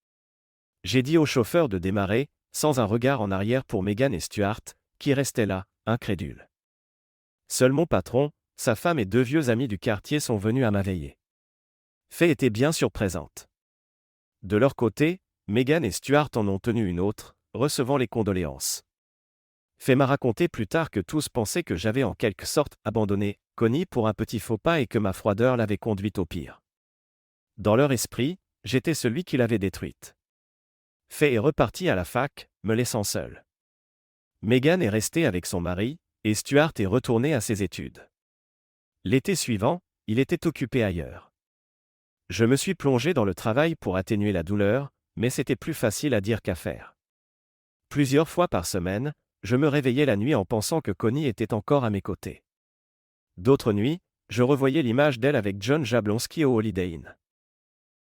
J'ai dit au chauffeur de démarrer, sans un regard en arrière pour Megan et Stuart, qui restaient là, incrédules. Seul mon patron, sa femme et 2 vieux amis du quartier sont venus à ma veillée. Faye était bien sûr présente. De leur côté, Megan et Stuart en ont tenu une autre, recevant les condoléances. Faye m'a raconté plus tard que tous pensaient que j'avais en quelque sorte abandonné Connie pour un petit faux pas et que ma froideur l'avait conduite au pire. Dans leur esprit, j'étais celui qui l'avait détruite. Faye est repartie à la fac, me laissant seul. Megan est restée avec son mari, et Stuart est retourné à ses études. L'été suivant, il était occupé ailleurs. Je me suis plongé dans le travail pour atténuer la douleur, mais c'était plus facile à dire qu'à faire. Plusieurs fois par semaine, je me réveillais la nuit en pensant que Connie était encore à mes côtés. D'autres nuits, je revoyais l'image d'elle avec John Jablonski au Holiday Inn.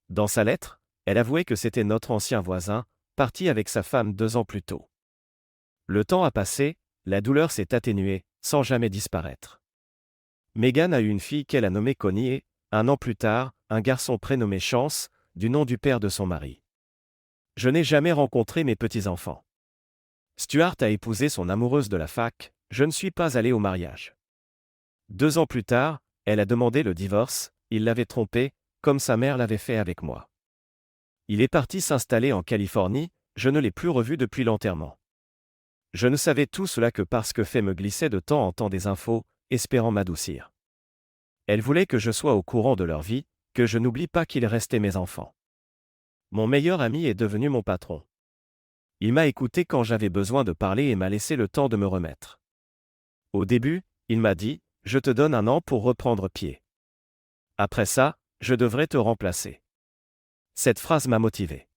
Dans sa lettre, elle avouait que c'était notre ancien voisin, parti avec sa femme 2 ans plus tôt. Le temps a passé, la douleur s'est atténuée, sans jamais disparaître. Megan a eu une fille qu'elle a nommée Connie et, 1 an plus tard, un garçon prénommé Chance, du nom du père de son mari. Je n'ai jamais rencontré mes petits-enfants. Stuart a épousé son amoureuse de la fac, je ne suis pas allé au mariage. 2 ans plus tard, elle a demandé le divorce, il l'avait trompée, comme sa mère l'avait fait avec moi. Il est parti s'installer en Californie, je ne l'ai plus revu depuis l'enterrement. Je ne savais tout cela que parce que Faye me glissait de temps en temps des infos, espérant m'adoucir. Elle voulait que je sois au courant de leur vie, que je n'oublie pas qu'ils restaient mes enfants. Mon meilleur ami est devenu mon patron. Il m'a écouté quand j'avais besoin de parler et m'a laissé le temps de me remettre. Au début, il m'a dit « Je te donne 1 an pour reprendre pied. Après ça, je devrais te remplacer. » Cette phrase m'a motivé.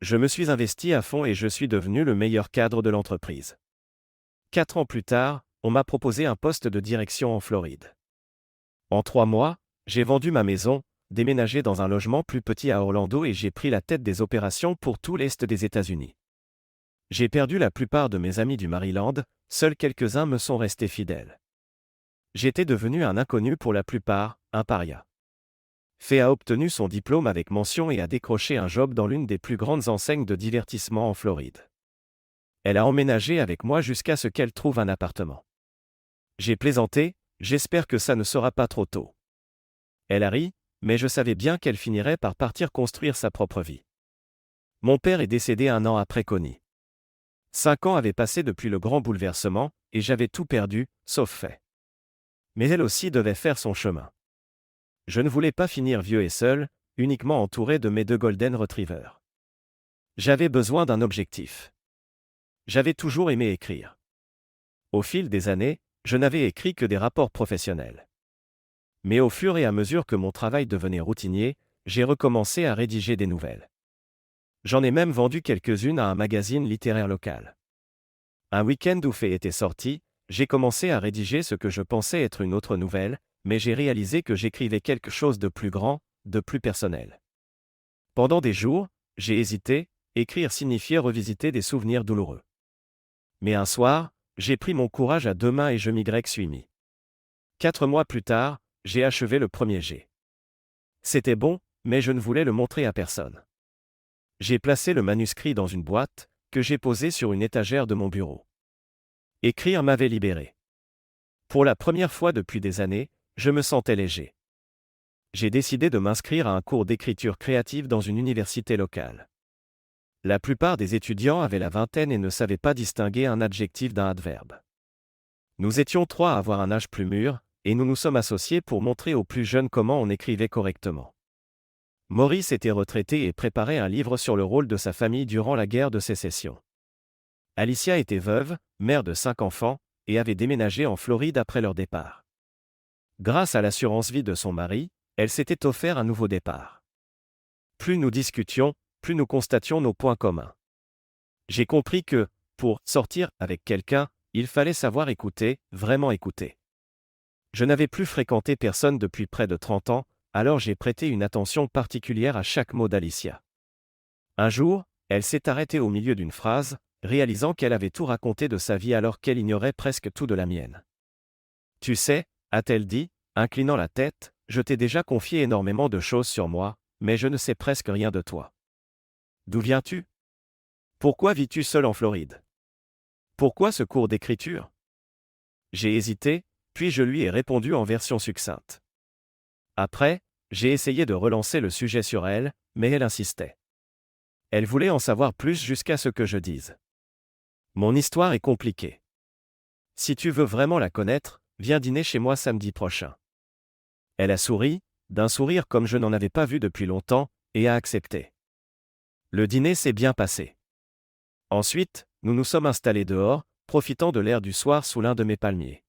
Je me suis investi à fond et je suis devenu le meilleur cadre de l'entreprise. 4 ans plus tard, on m'a proposé un poste de direction en Floride. En 3 mois, j'ai vendu ma maison, déménagé dans un logement plus petit à Orlando et j'ai pris la tête des opérations pour tout l'Est des États-Unis. J'ai perdu la plupart de mes amis du Maryland, seuls quelques-uns me sont restés fidèles. J'étais devenu un inconnu pour la plupart, un paria. Faye a obtenu son diplôme avec mention et a décroché un job dans l'une des plus grandes enseignes de divertissement en Floride. Elle a emménagé avec moi jusqu'à ce qu'elle trouve un appartement. J'ai plaisanté, j'espère que ça ne sera pas trop tôt. Elle a ri, mais je savais bien qu'elle finirait par partir construire sa propre vie. Mon père est décédé 1 an après Connie. 5 ans avaient passé depuis le grand bouleversement, et j'avais tout perdu, sauf Faye. Mais elle aussi devait faire son chemin. Je ne voulais pas finir vieux et seul, uniquement entouré de mes 2 Golden Retrievers. J'avais besoin d'un objectif. J'avais toujours aimé écrire. Au fil des années, je n'avais écrit que des rapports professionnels. Mais au fur et à mesure que mon travail devenait routinier, j'ai recommencé à rédiger des nouvelles. J'en ai même vendu quelques-unes à un magazine littéraire local. Un week-end où Faye était sorti, j'ai commencé à rédiger ce que je pensais être une autre nouvelle, mais j'ai réalisé que j'écrivais quelque chose de plus grand, de plus personnel. Pendant des jours, j'ai hésité, écrire signifiait revisiter des souvenirs douloureux. Mais un soir, j'ai pris mon courage à 2 mains et je m'y suis mis. 4 mois plus tard, j'ai achevé le premier jet. C'était bon, mais je ne voulais le montrer à personne. J'ai placé le manuscrit dans une boîte, que j'ai posée sur une étagère de mon bureau. Écrire m'avait libéré. Pour la première fois depuis des années, je me sentais léger. J'ai décidé de m'inscrire à un cours d'écriture créative dans une université locale. La plupart des étudiants avaient la vingtaine et ne savaient pas distinguer un adjectif d'un adverbe. Nous étions 3 à avoir un âge plus mûr, et nous nous sommes associés pour montrer aux plus jeunes comment on écrivait correctement. Maurice était retraité et préparait un livre sur le rôle de sa famille durant la guerre de Sécession. Alicia était veuve, mère de 5 enfants, et avait déménagé en Floride après leur départ. Grâce à l'assurance vie de son mari, elle s'était offert un nouveau départ. Plus nous discutions, plus nous constations nos points communs. J'ai compris que, pour sortir avec quelqu'un, il fallait savoir écouter, vraiment écouter. Je n'avais plus fréquenté personne depuis près de 30 ans, alors j'ai prêté une attention particulière à chaque mot d'Alicia. Un jour, elle s'est arrêtée au milieu d'une phrase, réalisant qu'elle avait tout raconté de sa vie alors qu'elle ignorait presque tout de la mienne. « Tu sais » a-t-elle dit, inclinant la tête, je t'ai déjà confié énormément de choses sur moi, mais je ne sais presque rien de toi. D'où viens-tu? Pourquoi vis-tu seul en Floride? Pourquoi ce cours d'écriture? J'ai hésité, puis je lui ai répondu en version succincte. Après, j'ai essayé de relancer le sujet sur elle, mais elle insistait. Elle voulait en savoir plus jusqu'à ce que je dise. Mon histoire est compliquée. Si tu veux vraiment la connaître, viens dîner chez moi samedi prochain. Elle a souri, d'un sourire comme je n'en avais pas vu depuis longtemps, et a accepté. Le dîner s'est bien passé. Ensuite, nous nous sommes installés dehors, profitant de l'air du soir sous l'un de mes palmiers.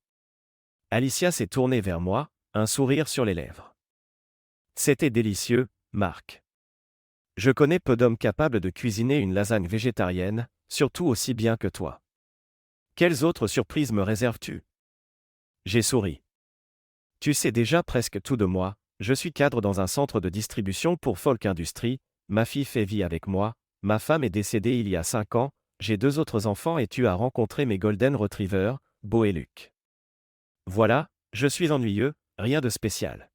Alicia s'est tournée vers moi, un sourire sur les lèvres. C'était délicieux, Marc. Je connais peu d'hommes capables de cuisiner une lasagne végétarienne, surtout aussi bien que toi. Quelles autres surprises me réserves-tu? J'ai souri. Tu sais déjà presque tout de moi, je suis cadre dans un centre de distribution pour Folk Industries, ma fille fait vie avec moi, ma femme est décédée il y a 5 ans, j'ai 2 autres enfants et tu as rencontré mes Golden Retrievers, Beau et Luc. Voilà, je suis ennuyeux, rien de spécial.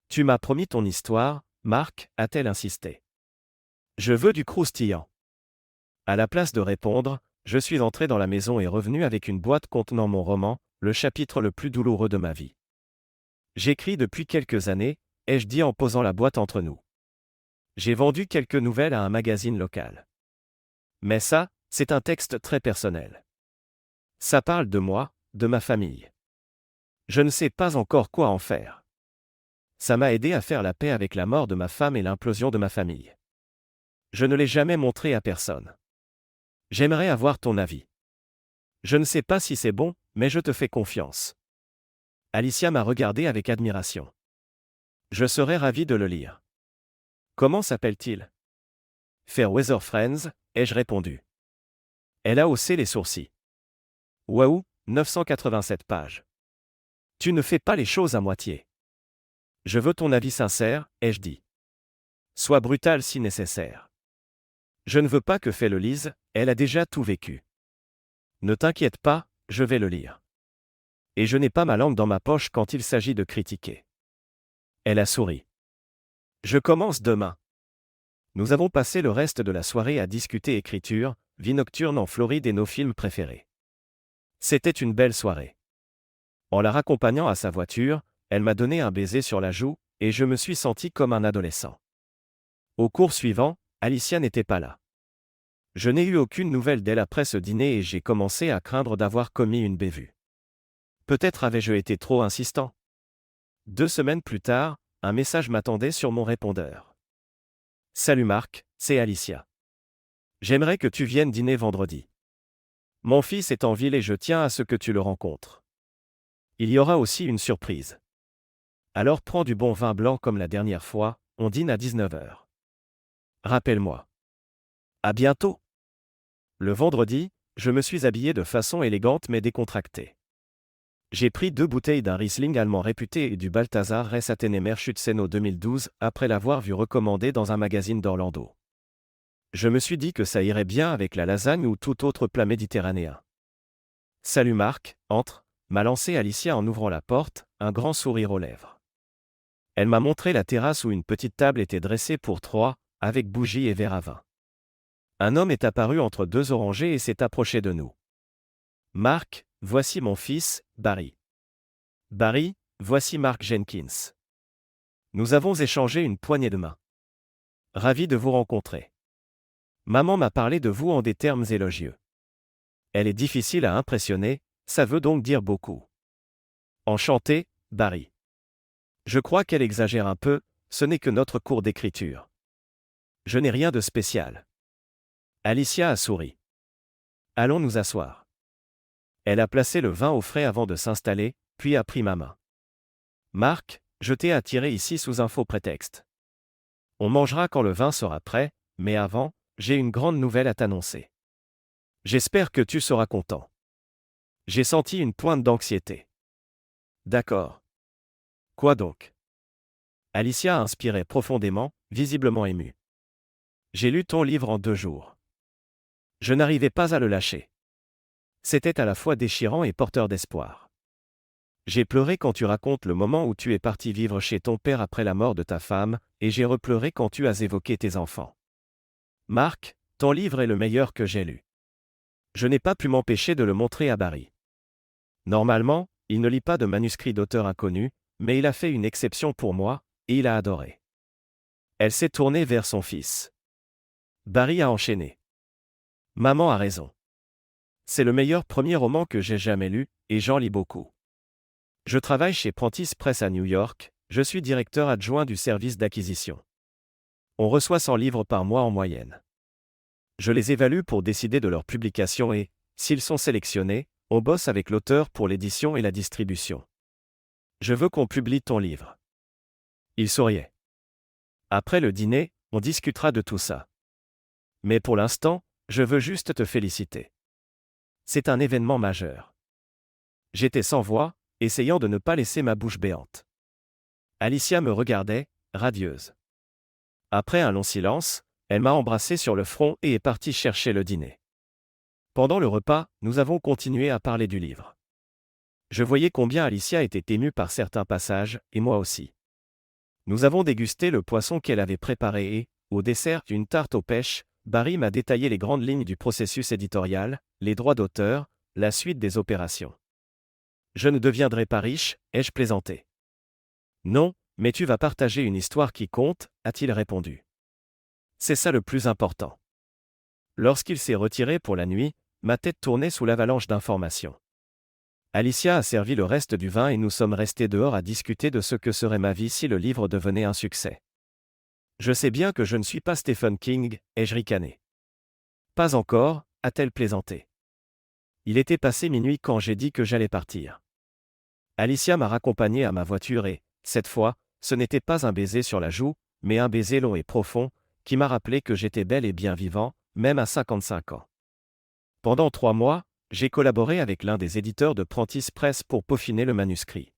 Tu m'as promis ton histoire, Marc, a-t-elle insisté. Je veux du croustillant. À la place de répondre, je suis entré dans la maison et revenu avec une boîte contenant mon roman, le chapitre le plus douloureux de ma vie. J'écris depuis quelques années, ai-je dit en posant la boîte entre nous. J'ai vendu quelques nouvelles à un magazine local. Mais ça, c'est un texte très personnel. Ça parle de moi, de ma famille. Je ne sais pas encore quoi en faire. Ça m'a aidé à faire la paix avec la mort de ma femme et l'implosion de ma famille. Je ne l'ai jamais montré à personne. J'aimerais avoir ton avis. Je ne sais pas si c'est bon, mais je te fais confiance. Alicia m'a regardé avec admiration. Je serais ravi de le lire. Comment s'appelle-t-il? Fairweather Friends, ai-je répondu. Elle a haussé les sourcils. Waouh, 987 pages. Tu ne fais pas les choses à moitié. Je veux ton avis sincère, ai-je dit. Sois brutal si nécessaire. Je ne veux pas que Fay le lise, elle a déjà tout vécu. Ne t'inquiète pas, je vais le lire. Et je n'ai pas ma langue dans ma poche quand il s'agit de critiquer. Elle a souri. Je commence demain. Nous avons passé le reste de la soirée à discuter écriture, vie nocturne en Floride et nos films préférés. C'était une belle soirée. En la raccompagnant à sa voiture, elle m'a donné un baiser sur la joue, et je me suis senti comme un adolescent. Au cours suivant, Alicia n'était pas là. Je n'ai eu aucune nouvelle d'elle après ce dîner et j'ai commencé à craindre d'avoir commis une bévue. Peut-être avais-je été trop insistant. 2 semaines plus tard, un message m'attendait sur mon répondeur. Salut Marc, c'est Alicia. J'aimerais que tu viennes dîner vendredi. Mon fils est en ville et je tiens à ce que tu le rencontres. Il y aura aussi une surprise. Alors prends du bon vin blanc comme la dernière fois, on dîne à 19h. Rappelle-moi. À bientôt. Le vendredi, je me suis habillé de façon élégante mais décontractée. J'ai pris 2 bouteilles d'un Riesling allemand réputé et du Balthasar Resatenemer Schutzeno 2012 après l'avoir vu recommandé dans un magazine d'Orlando. Je me suis dit que ça irait bien avec la lasagne ou tout autre plat méditerranéen. Salut Marc, entre, m'a lancé Alicia en ouvrant la porte, un grand sourire aux lèvres. Elle m'a montré la terrasse où une petite table était dressée pour 3, avec bougies et verre à vin. Un homme est apparu entre 2 orangers et s'est approché de nous. Marc, voici mon fils, Barry. Barry, voici Mark Jenkins. Nous avons échangé une poignée de main. Ravi de vous rencontrer. Maman m'a parlé de vous en des termes élogieux. Elle est difficile à impressionner, ça veut donc dire beaucoup. Enchanté, Barry. Je crois qu'elle exagère un peu, ce n'est que notre cours d'écriture. Je n'ai rien de spécial. Alicia a souri. Allons nous asseoir. Elle a placé le vin au frais avant de s'installer, puis a pris ma main. Marc, je t'ai attiré ici sous un faux prétexte. On mangera quand le vin sera prêt, mais avant, j'ai une grande nouvelle à t'annoncer. J'espère que tu seras content. J'ai senti une pointe d'anxiété. D'accord. Quoi donc? Alicia a inspiré profondément, visiblement émue. J'ai lu ton livre en 2 jours. Je n'arrivais pas à le lâcher. C'était à la fois déchirant et porteur d'espoir. J'ai pleuré quand tu racontes le moment où tu es parti vivre chez ton père après la mort de ta femme, et j'ai repleuré quand tu as évoqué tes enfants. Marc, ton livre est le meilleur que j'ai lu. Je n'ai pas pu m'empêcher de le montrer à Barry. Normalement, il ne lit pas de manuscrits d'auteurs inconnus, mais il a fait une exception pour moi, et il a adoré. Elle s'est tournée vers son fils. Barry a enchaîné. Maman a raison. C'est le meilleur premier roman que j'ai jamais lu, et j'en lis beaucoup. Je travaille chez Prentice Press à New York, je suis directeur adjoint du service d'acquisition. On reçoit 100 livres par mois en moyenne. Je les évalue pour décider de leur publication et, s'ils sont sélectionnés, on bosse avec l'auteur pour l'édition et la distribution. Je veux qu'on publie ton livre. Il souriait. Après le dîner, on discutera de tout ça. Mais pour l'instant, je veux juste te féliciter. C'est un événement majeur. J'étais sans voix, essayant de ne pas laisser ma bouche béante. Alicia me regardait, radieuse. Après un long silence, elle m'a embrassé sur le front et est partie chercher le dîner. Pendant le repas, nous avons continué à parler du livre. Je voyais combien Alicia était émue par certains passages, et moi aussi. Nous avons dégusté le poisson qu'elle avait préparé et, au dessert, une tarte aux pêches. Barry m'a détaillé les grandes lignes du processus éditorial, les droits d'auteur, la suite des opérations. Je ne deviendrai pas riche, ai-je plaisanté. Non, mais tu vas partager une histoire qui compte, a-t-il répondu. C'est ça le plus important. Lorsqu'il s'est retiré pour la nuit, ma tête tournait sous l'avalanche d'informations. Alicia a servi le reste du vin et nous sommes restés dehors à discuter de ce que serait ma vie si le livre devenait un succès. Je sais bien que je ne suis pas Stephen King, ai-je ricané. Pas encore, a-t-elle plaisanté. Il était passé minuit quand j'ai dit que j'allais partir. Alicia m'a raccompagné à ma voiture et, cette fois, ce n'était pas un baiser sur la joue, mais un baiser long et profond, qui m'a rappelé que j'étais bel et bien vivant, même à 55 ans. Pendant 3 mois, j'ai collaboré avec l'un des éditeurs de Prentice Press pour peaufiner le manuscrit.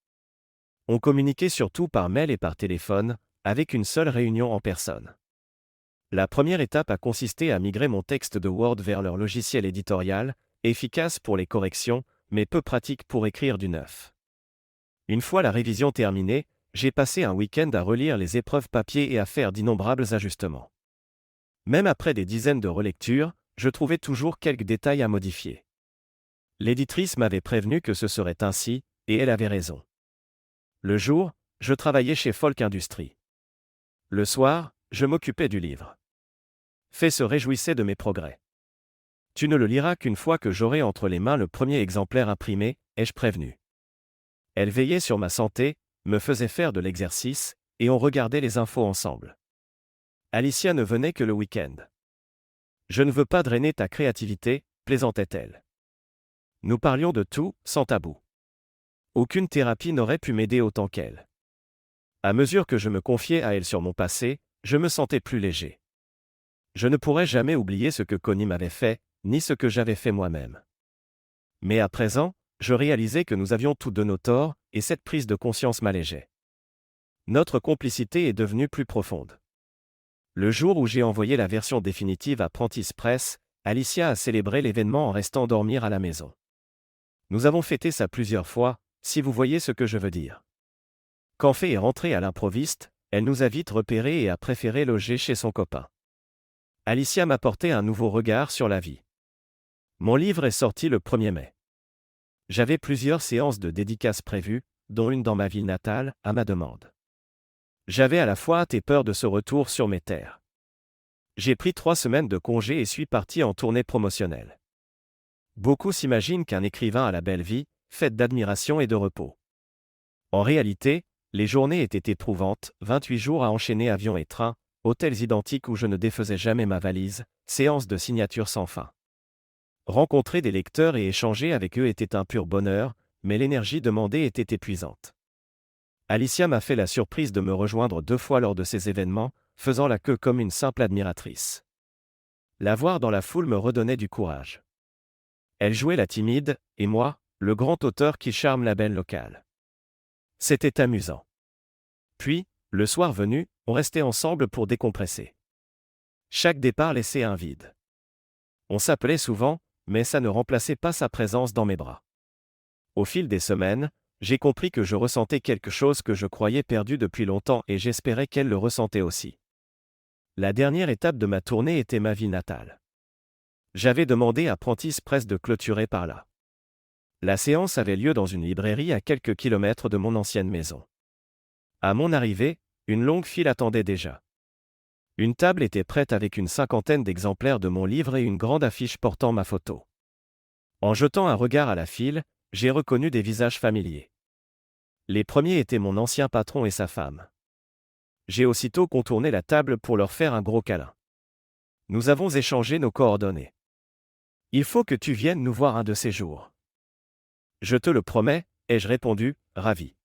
On communiquait surtout par mail et par téléphone, avec une seule réunion en personne. La première étape a consisté à migrer mon texte de Word vers leur logiciel éditorial, efficace pour les corrections, mais peu pratique pour écrire du neuf. Une fois la révision terminée, j'ai passé un week-end à relire les épreuves papier et à faire d'innombrables ajustements. Même après des dizaines de relectures, je trouvais toujours quelques détails à modifier. L'éditrice m'avait prévenu que ce serait ainsi, et elle avait raison. Le jour, je travaillais chez Folk Industries. Le soir, je m'occupais du livre. Fay se réjouissait de mes progrès. Tu ne le liras qu'une fois que j'aurai entre les mains le premier exemplaire imprimé, ai-je prévenu. Elle veillait sur ma santé, me faisait faire de l'exercice, et on regardait les infos ensemble. Alicia ne venait que le week-end. Je ne veux pas drainer ta créativité, plaisantait-elle. Nous parlions de tout, sans tabou. Aucune thérapie n'aurait pu m'aider autant qu'elle. À mesure que je me confiais à elle sur mon passé, je me sentais plus léger. Je ne pourrais jamais oublier ce que Connie m'avait fait, ni ce que j'avais fait moi-même. Mais à présent, je réalisais que nous avions tous deux nos torts, et cette prise de conscience m'allégeait. Notre complicité est devenue plus profonde. Le jour où j'ai envoyé la version définitive à Prentice Press, Alicia a célébré l'événement en restant dormir à la maison. Nous avons fêté ça plusieurs fois, si vous voyez ce que je veux dire. Quand Fay est rentrée à l'improviste, elle nous a vite repérés et a préféré loger chez son copain. Alicia m'apportait un nouveau regard sur la vie. Mon livre est sorti le 1er mai. J'avais plusieurs séances de dédicaces prévues, dont une dans ma ville natale, à ma demande. J'avais à la fois hâte et peur de ce retour sur mes terres. J'ai pris 3 semaines de congé et suis parti en tournée promotionnelle. Beaucoup s'imaginent qu'un écrivain a la belle vie, faite d'admiration et de repos. En réalité, les journées étaient éprouvantes, 28 jours à enchaîner avions et trains, hôtels identiques où je ne défaisais jamais ma valise, séances de signature sans fin. Rencontrer des lecteurs et échanger avec eux était un pur bonheur, mais l'énergie demandée était épuisante. Alicia m'a fait la surprise de me rejoindre 2 fois lors de ces événements, faisant la queue comme une simple admiratrice. La voir dans la foule me redonnait du courage. Elle jouait la timide, et moi, le grand auteur qui charme la belle locale. C'était amusant. Puis, le soir venu, on restait ensemble pour décompresser. Chaque départ laissait un vide. On s'appelait souvent, mais ça ne remplaçait pas sa présence dans mes bras. Au fil des semaines, J'ai compris que je ressentais quelque chose que je croyais perdu depuis longtemps et j'espérais qu'elle le ressentait aussi. La dernière étape de ma tournée était ma ville natale. J'avais demandé à Prentice Press de clôturer par là. La séance avait lieu dans une librairie à quelques kilomètres de mon ancienne maison. À mon arrivée, une longue file attendait déjà. Une table était prête avec une cinquantaine d'exemplaires de mon livre et une grande affiche portant ma photo. En jetant un regard à la file, j'ai reconnu des visages familiers. Les premiers étaient mon ancien patron et sa femme. J'ai aussitôt contourné la table pour leur faire un gros câlin. Nous avons échangé nos coordonnées. Il faut que tu viennes nous voir un de ces jours. Je te le promets, ai-je répondu, ravi.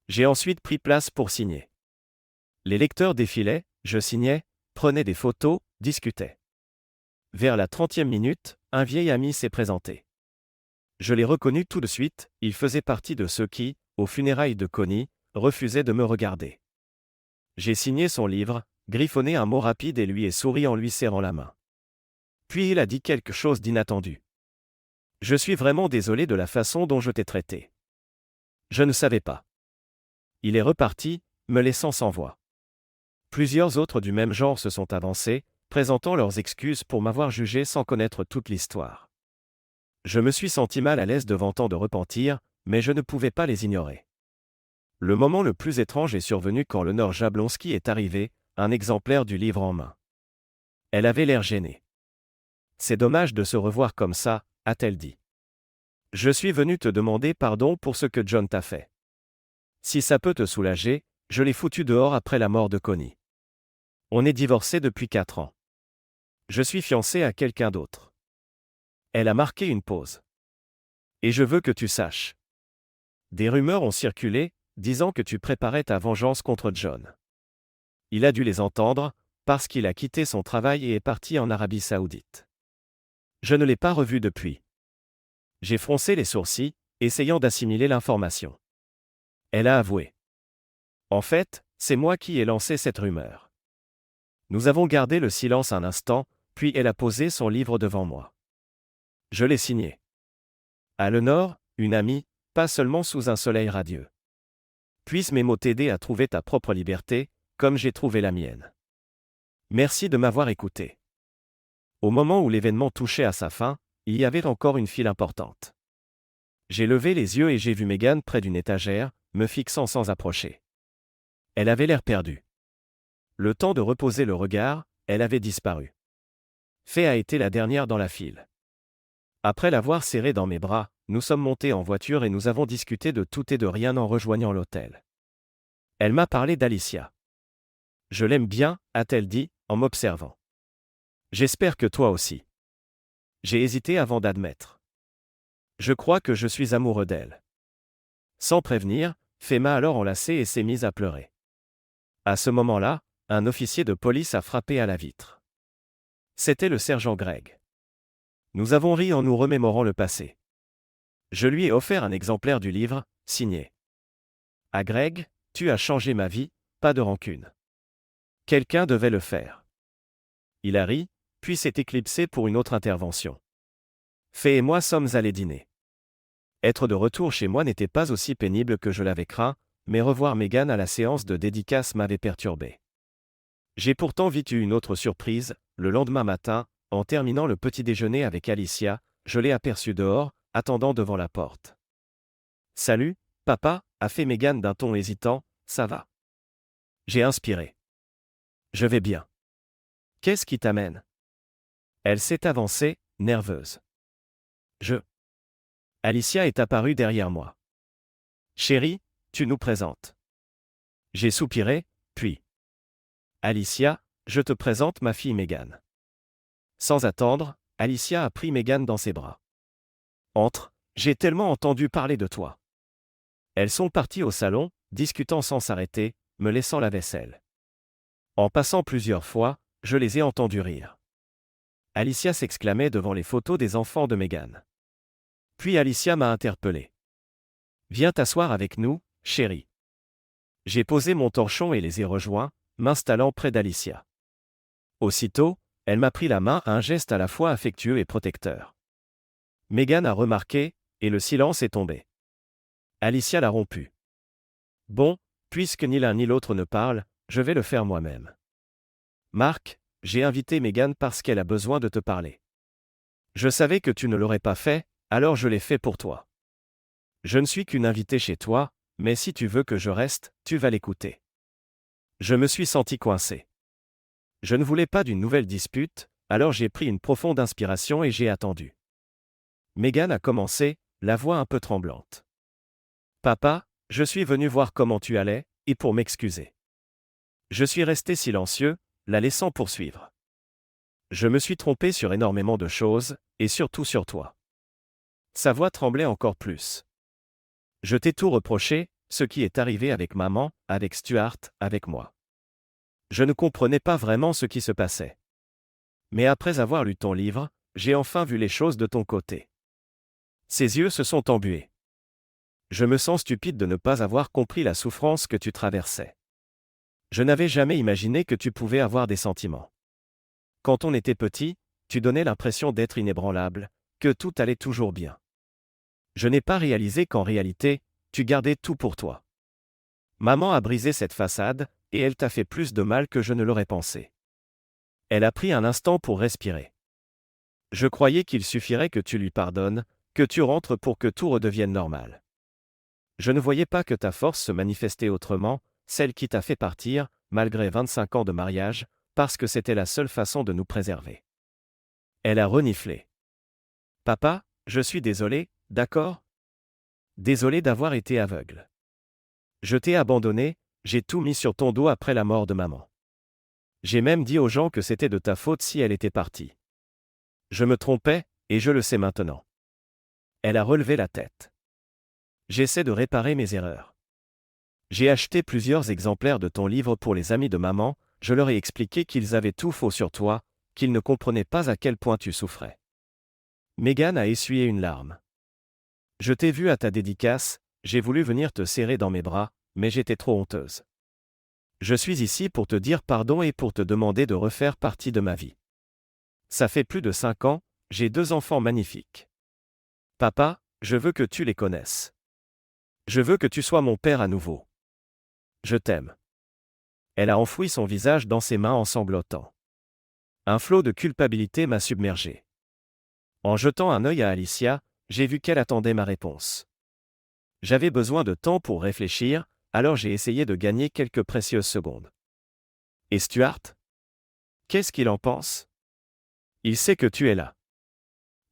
J'ai ensuite pris place pour signer. Les lecteurs défilaient, je signais, prenais des photos, discutais. Vers la 30e minute, un vieil ami s'est présenté. Je l'ai reconnu tout de suite, il faisait partie de ceux qui, aux funérailles de Connie, refusaient de me regarder. J'ai signé son livre, griffonné un mot rapide et lui ai souri en lui serrant la main. Puis il a dit quelque chose d'inattendu. Je suis vraiment désolé de la façon dont je t'ai traité. Je ne savais pas. Il est reparti, me laissant sans voix. Plusieurs autres du même genre se sont avancés, présentant leurs excuses pour m'avoir jugé sans connaître toute l'histoire. Je me suis senti mal à l'aise devant tant de repentir, mais je ne pouvais pas les ignorer. Le moment le plus étrange est survenu quand Lenore Jablonski est arrivée, un exemplaire du livre en main. Elle avait l'air gênée. « C'est dommage de se revoir comme ça », a-t-elle dit. « Je suis venu te demander pardon pour ce que John t'a fait. Si ça peut te soulager, je l'ai foutu dehors après la mort de Connie. On est divorcés depuis 4 ans. Je suis fiancé à quelqu'un d'autre. » Elle a marqué une pause. « Et je veux que tu saches. Des rumeurs ont circulé, disant que tu préparais ta vengeance contre John. Il a dû les entendre, parce qu'il a quitté son travail et est parti en Arabie Saoudite. Je ne l'ai pas revu depuis. » J'ai froncé les sourcils, essayant d'assimiler l'information. Elle a avoué. « En fait, c'est moi qui ai lancé cette rumeur. » Nous avons gardé le silence un instant, puis elle a posé son livre devant moi. Je l'ai signé. À Lenore, une amie, pas seulement sous un soleil radieux. Puissent mes mots t'aider à trouver ta propre liberté, comme j'ai trouvé la mienne. Merci de m'avoir écouté. Au moment où l'événement touchait à sa fin, il y avait encore une file importante. J'ai levé les yeux et j'ai vu Meghan près d'une étagère, me fixant sans approcher. Elle avait l'air perdue. Le temps de reposer le regard, elle avait disparu. Faye a été la dernière dans la file. Après l'avoir serrée dans mes bras, nous sommes montés en voiture et nous avons discuté de tout et de rien en rejoignant l'hôtel. Elle m'a parlé d'Alicia. « Je l'aime bien », a-t-elle dit, en m'observant. « J'espère que toi aussi. » J'ai hésité avant d'admettre. « Je crois que je suis amoureux d'elle. » Sans prévenir, Faye m'a alors enlacé et s'est mise à pleurer. À ce moment-là, un officier de police a frappé à la vitre. C'était le sergent Greg. Nous avons ri en nous remémorant le passé. Je lui ai offert un exemplaire du livre, signé. « À Greg, tu as changé ma vie, pas de rancune. Quelqu'un devait le faire. » Il a ri, puis s'est éclipsé pour une autre intervention. Faye et moi sommes allés dîner. Être de retour chez moi n'était pas aussi pénible que je l'avais craint, mais revoir Meghan à la séance de dédicace m'avait perturbé. J'ai pourtant vite eu une autre surprise, le lendemain matin, en terminant le petit déjeuner avec Alicia, je l'ai aperçue dehors, attendant devant la porte. « Salut, papa », a fait Meghan d'un ton hésitant, « ça va ?» J'ai inspiré. « Je vais bien. »« Qu'est-ce qui t'amène ?» Elle s'est avancée, nerveuse. « Alicia est apparue derrière moi. « Chérie, tu nous présentes. » J'ai soupiré, puis. « Alicia, je te présente ma fille Meghan. » Sans attendre, Alicia a pris Meghan dans ses bras. « Entre, j'ai tellement entendu parler de toi. » Elles sont parties au salon, discutant sans s'arrêter, me laissant la vaisselle. En passant plusieurs fois, je les ai entendus rire. Alicia s'exclamait devant les photos des enfants de Meghan. Puis Alicia m'a interpellé. « Viens t'asseoir avec nous, chérie. » J'ai posé mon torchon et les ai rejoints, m'installant près d'Alicia. Aussitôt, elle m'a pris la main à un geste à la fois affectueux et protecteur. Meghan a remarqué, et le silence est tombé. Alicia l'a rompu. Bon, puisque ni l'un ni l'autre ne parle, je vais le faire moi-même. Marc, j'ai invité Megan parce qu'elle a besoin de te parler. Je savais que tu ne l'aurais pas fait, alors je l'ai fait pour toi. Je ne suis qu'une invitée chez toi, mais si tu veux que je reste, tu vas l'écouter. Je me suis senti coincé. Je ne voulais pas d'une nouvelle dispute, alors j'ai pris une profonde inspiration et j'ai attendu. Megan a commencé, la voix un peu tremblante. Papa, je suis venu voir comment tu allais, et pour m'excuser. Je suis resté silencieux, la laissant poursuivre. Je me suis trompé sur énormément de choses, et surtout sur toi. Sa voix tremblait encore plus. Je t'ai tout reproché, ce qui est arrivé avec maman, avec Stuart, avec moi. Je ne comprenais pas vraiment ce qui se passait. Mais après avoir lu ton livre, j'ai enfin vu les choses de ton côté. Ses yeux se sont embués. Je me sens stupide de ne pas avoir compris la souffrance que tu traversais. Je n'avais jamais imaginé que tu pouvais avoir des sentiments. Quand on était petit, tu donnais l'impression d'être inébranlable, que tout allait toujours bien. Je n'ai pas réalisé qu'en réalité, tu gardais tout pour toi. Maman a brisé cette façade, et elle t'a fait plus de mal que je ne l'aurais pensé. Elle a pris un instant pour respirer. Je croyais qu'il suffirait que tu lui pardonnes, que tu rentres pour que tout redevienne normal. Je ne voyais pas que ta force se manifestait autrement, celle qui t'a fait partir, malgré 25 ans de mariage, parce que c'était la seule façon de nous préserver. Elle a reniflé. Papa, je suis désolé, d'accord ? Désolé d'avoir été aveugle. Je t'ai abandonné, j'ai tout mis sur ton dos après la mort de maman. J'ai même dit aux gens que c'était de ta faute si elle était partie. Je me trompais, et je le sais maintenant. Elle a relevé la tête. J'essaie de réparer mes erreurs. J'ai acheté plusieurs exemplaires de ton livre pour les amis de maman, je leur ai expliqué qu'ils avaient tout faux sur toi, qu'ils ne comprenaient pas à quel point tu souffrais. Megan a essuyé une larme. Je t'ai vu à ta dédicace, j'ai voulu venir te serrer dans mes bras, mais j'étais trop honteuse. Je suis ici pour te dire pardon et pour te demander de refaire partie de ma vie. Ça fait plus de 5 ans, j'ai 2 enfants magnifiques. Papa, je veux que tu les connaisses. Je veux que tu sois mon père à nouveau. Je t'aime. Elle a enfoui son visage dans ses mains en sanglotant. Un flot de culpabilité m'a submergé. En jetant un œil à Alicia, j'ai vu qu'elle attendait ma réponse. J'avais besoin de temps pour réfléchir, alors j'ai essayé de gagner quelques précieuses secondes. Et Stuart ? Qu'est-ce qu'il en pense ? Il sait que tu es là.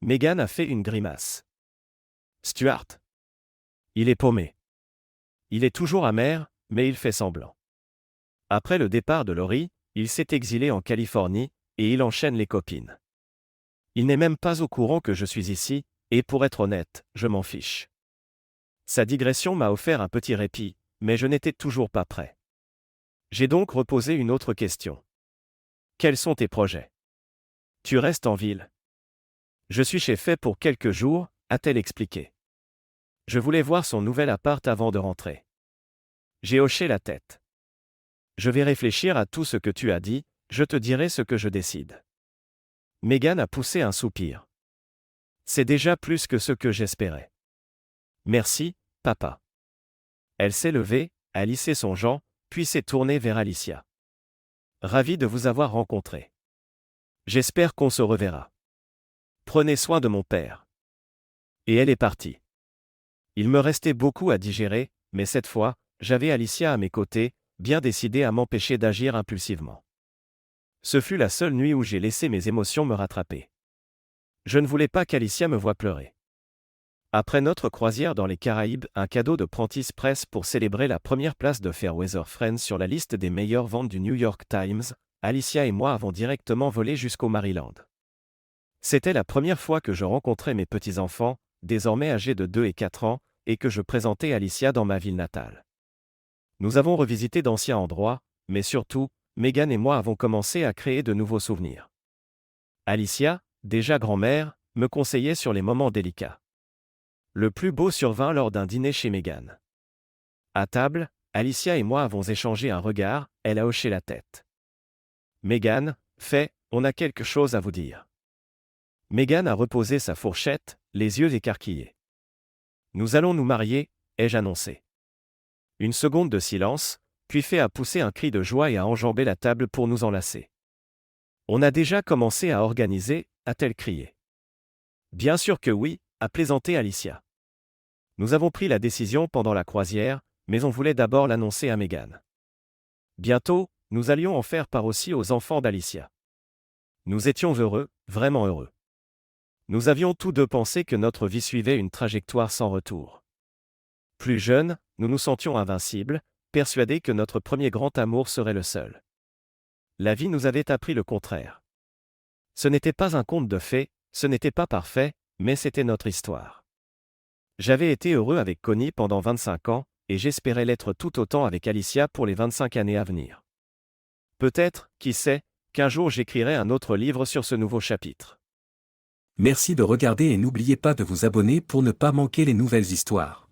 Megan a fait une grimace. Stuart ? Il est paumé. Il est toujours amer, mais il fait semblant. Après le départ de Laurie, il s'est exilé en Californie, et il enchaîne les copines. Il n'est même pas au courant que je suis ici, et pour être honnête, je m'en fiche. Sa digression m'a offert un petit répit, mais je n'étais toujours pas prêt. J'ai donc reposé une autre question. Quels sont tes projets ? Tu restes en ville. Je suis chez Faye pour quelques jours, a-t-elle expliqué. Je voulais voir son nouvel appart avant de rentrer. J'ai hoché la tête. Je vais réfléchir à tout ce que tu as dit, je te dirai ce que je décide. Megan a poussé un soupir. C'est déjà plus que ce que j'espérais. Merci, papa. Elle s'est levée, a lissé son gant, puis s'est tournée vers Alicia. Ravi de vous avoir rencontré. J'espère qu'on se reverra. Prenez soin de mon père. Et elle est partie. Il me restait beaucoup à digérer, mais cette fois, j'avais Alicia à mes côtés, bien décidée à m'empêcher d'agir impulsivement. Ce fut la seule nuit où j'ai laissé mes émotions me rattraper. Je ne voulais pas qu'Alicia me voie pleurer. Après notre croisière dans les Caraïbes, un cadeau de Prentice Press pour célébrer la première place de Fairweather Friends sur la liste des meilleures ventes du New York Times, Alicia et moi avons directement volé jusqu'au Maryland. C'était la première fois que je rencontrais mes petits-enfants, désormais âgés de 2 et 4 ans, et que je présentais Alicia dans ma ville natale. Nous avons revisité d'anciens endroits, mais surtout, Megan et moi avons commencé à créer de nouveaux souvenirs. Alicia, déjà grand-mère, me conseillait sur les moments délicats. Le plus beau survint lors d'un dîner chez Megan. À table, Alicia et moi avons échangé un regard, elle a hoché la tête. Megan, Faye, on a quelque chose à vous dire. Megan a reposé sa fourchette, les yeux écarquillés. Nous allons nous marier, ai-je annoncé. Une seconde de silence, puis Fée a poussé un cri de joie et a enjambé la table pour nous enlacer. On a déjà commencé à organiser, a-t-elle crié. Bien sûr que oui, a plaisanté Alicia. Nous avons pris la décision pendant la croisière, mais on voulait d'abord l'annoncer à Meghan. Bientôt, nous allions en faire part aussi aux enfants d'Alicia. Nous étions heureux, vraiment heureux. Nous avions tous deux pensé que notre vie suivait une trajectoire sans retour. Plus jeunes, nous nous sentions invincibles, persuadés que notre premier grand amour serait le seul. La vie nous avait appris le contraire. Ce n'était pas un conte de fées, ce n'était pas parfait, mais c'était notre histoire. J'avais été heureux avec Connie pendant 25 ans, et j'espérais l'être tout autant avec Alicia pour les 25 années à venir. Peut-être, qui sait, qu'un jour j'écrirai un autre livre sur ce nouveau chapitre. Merci de regarder et n'oubliez pas de vous abonner pour ne pas manquer les nouvelles histoires.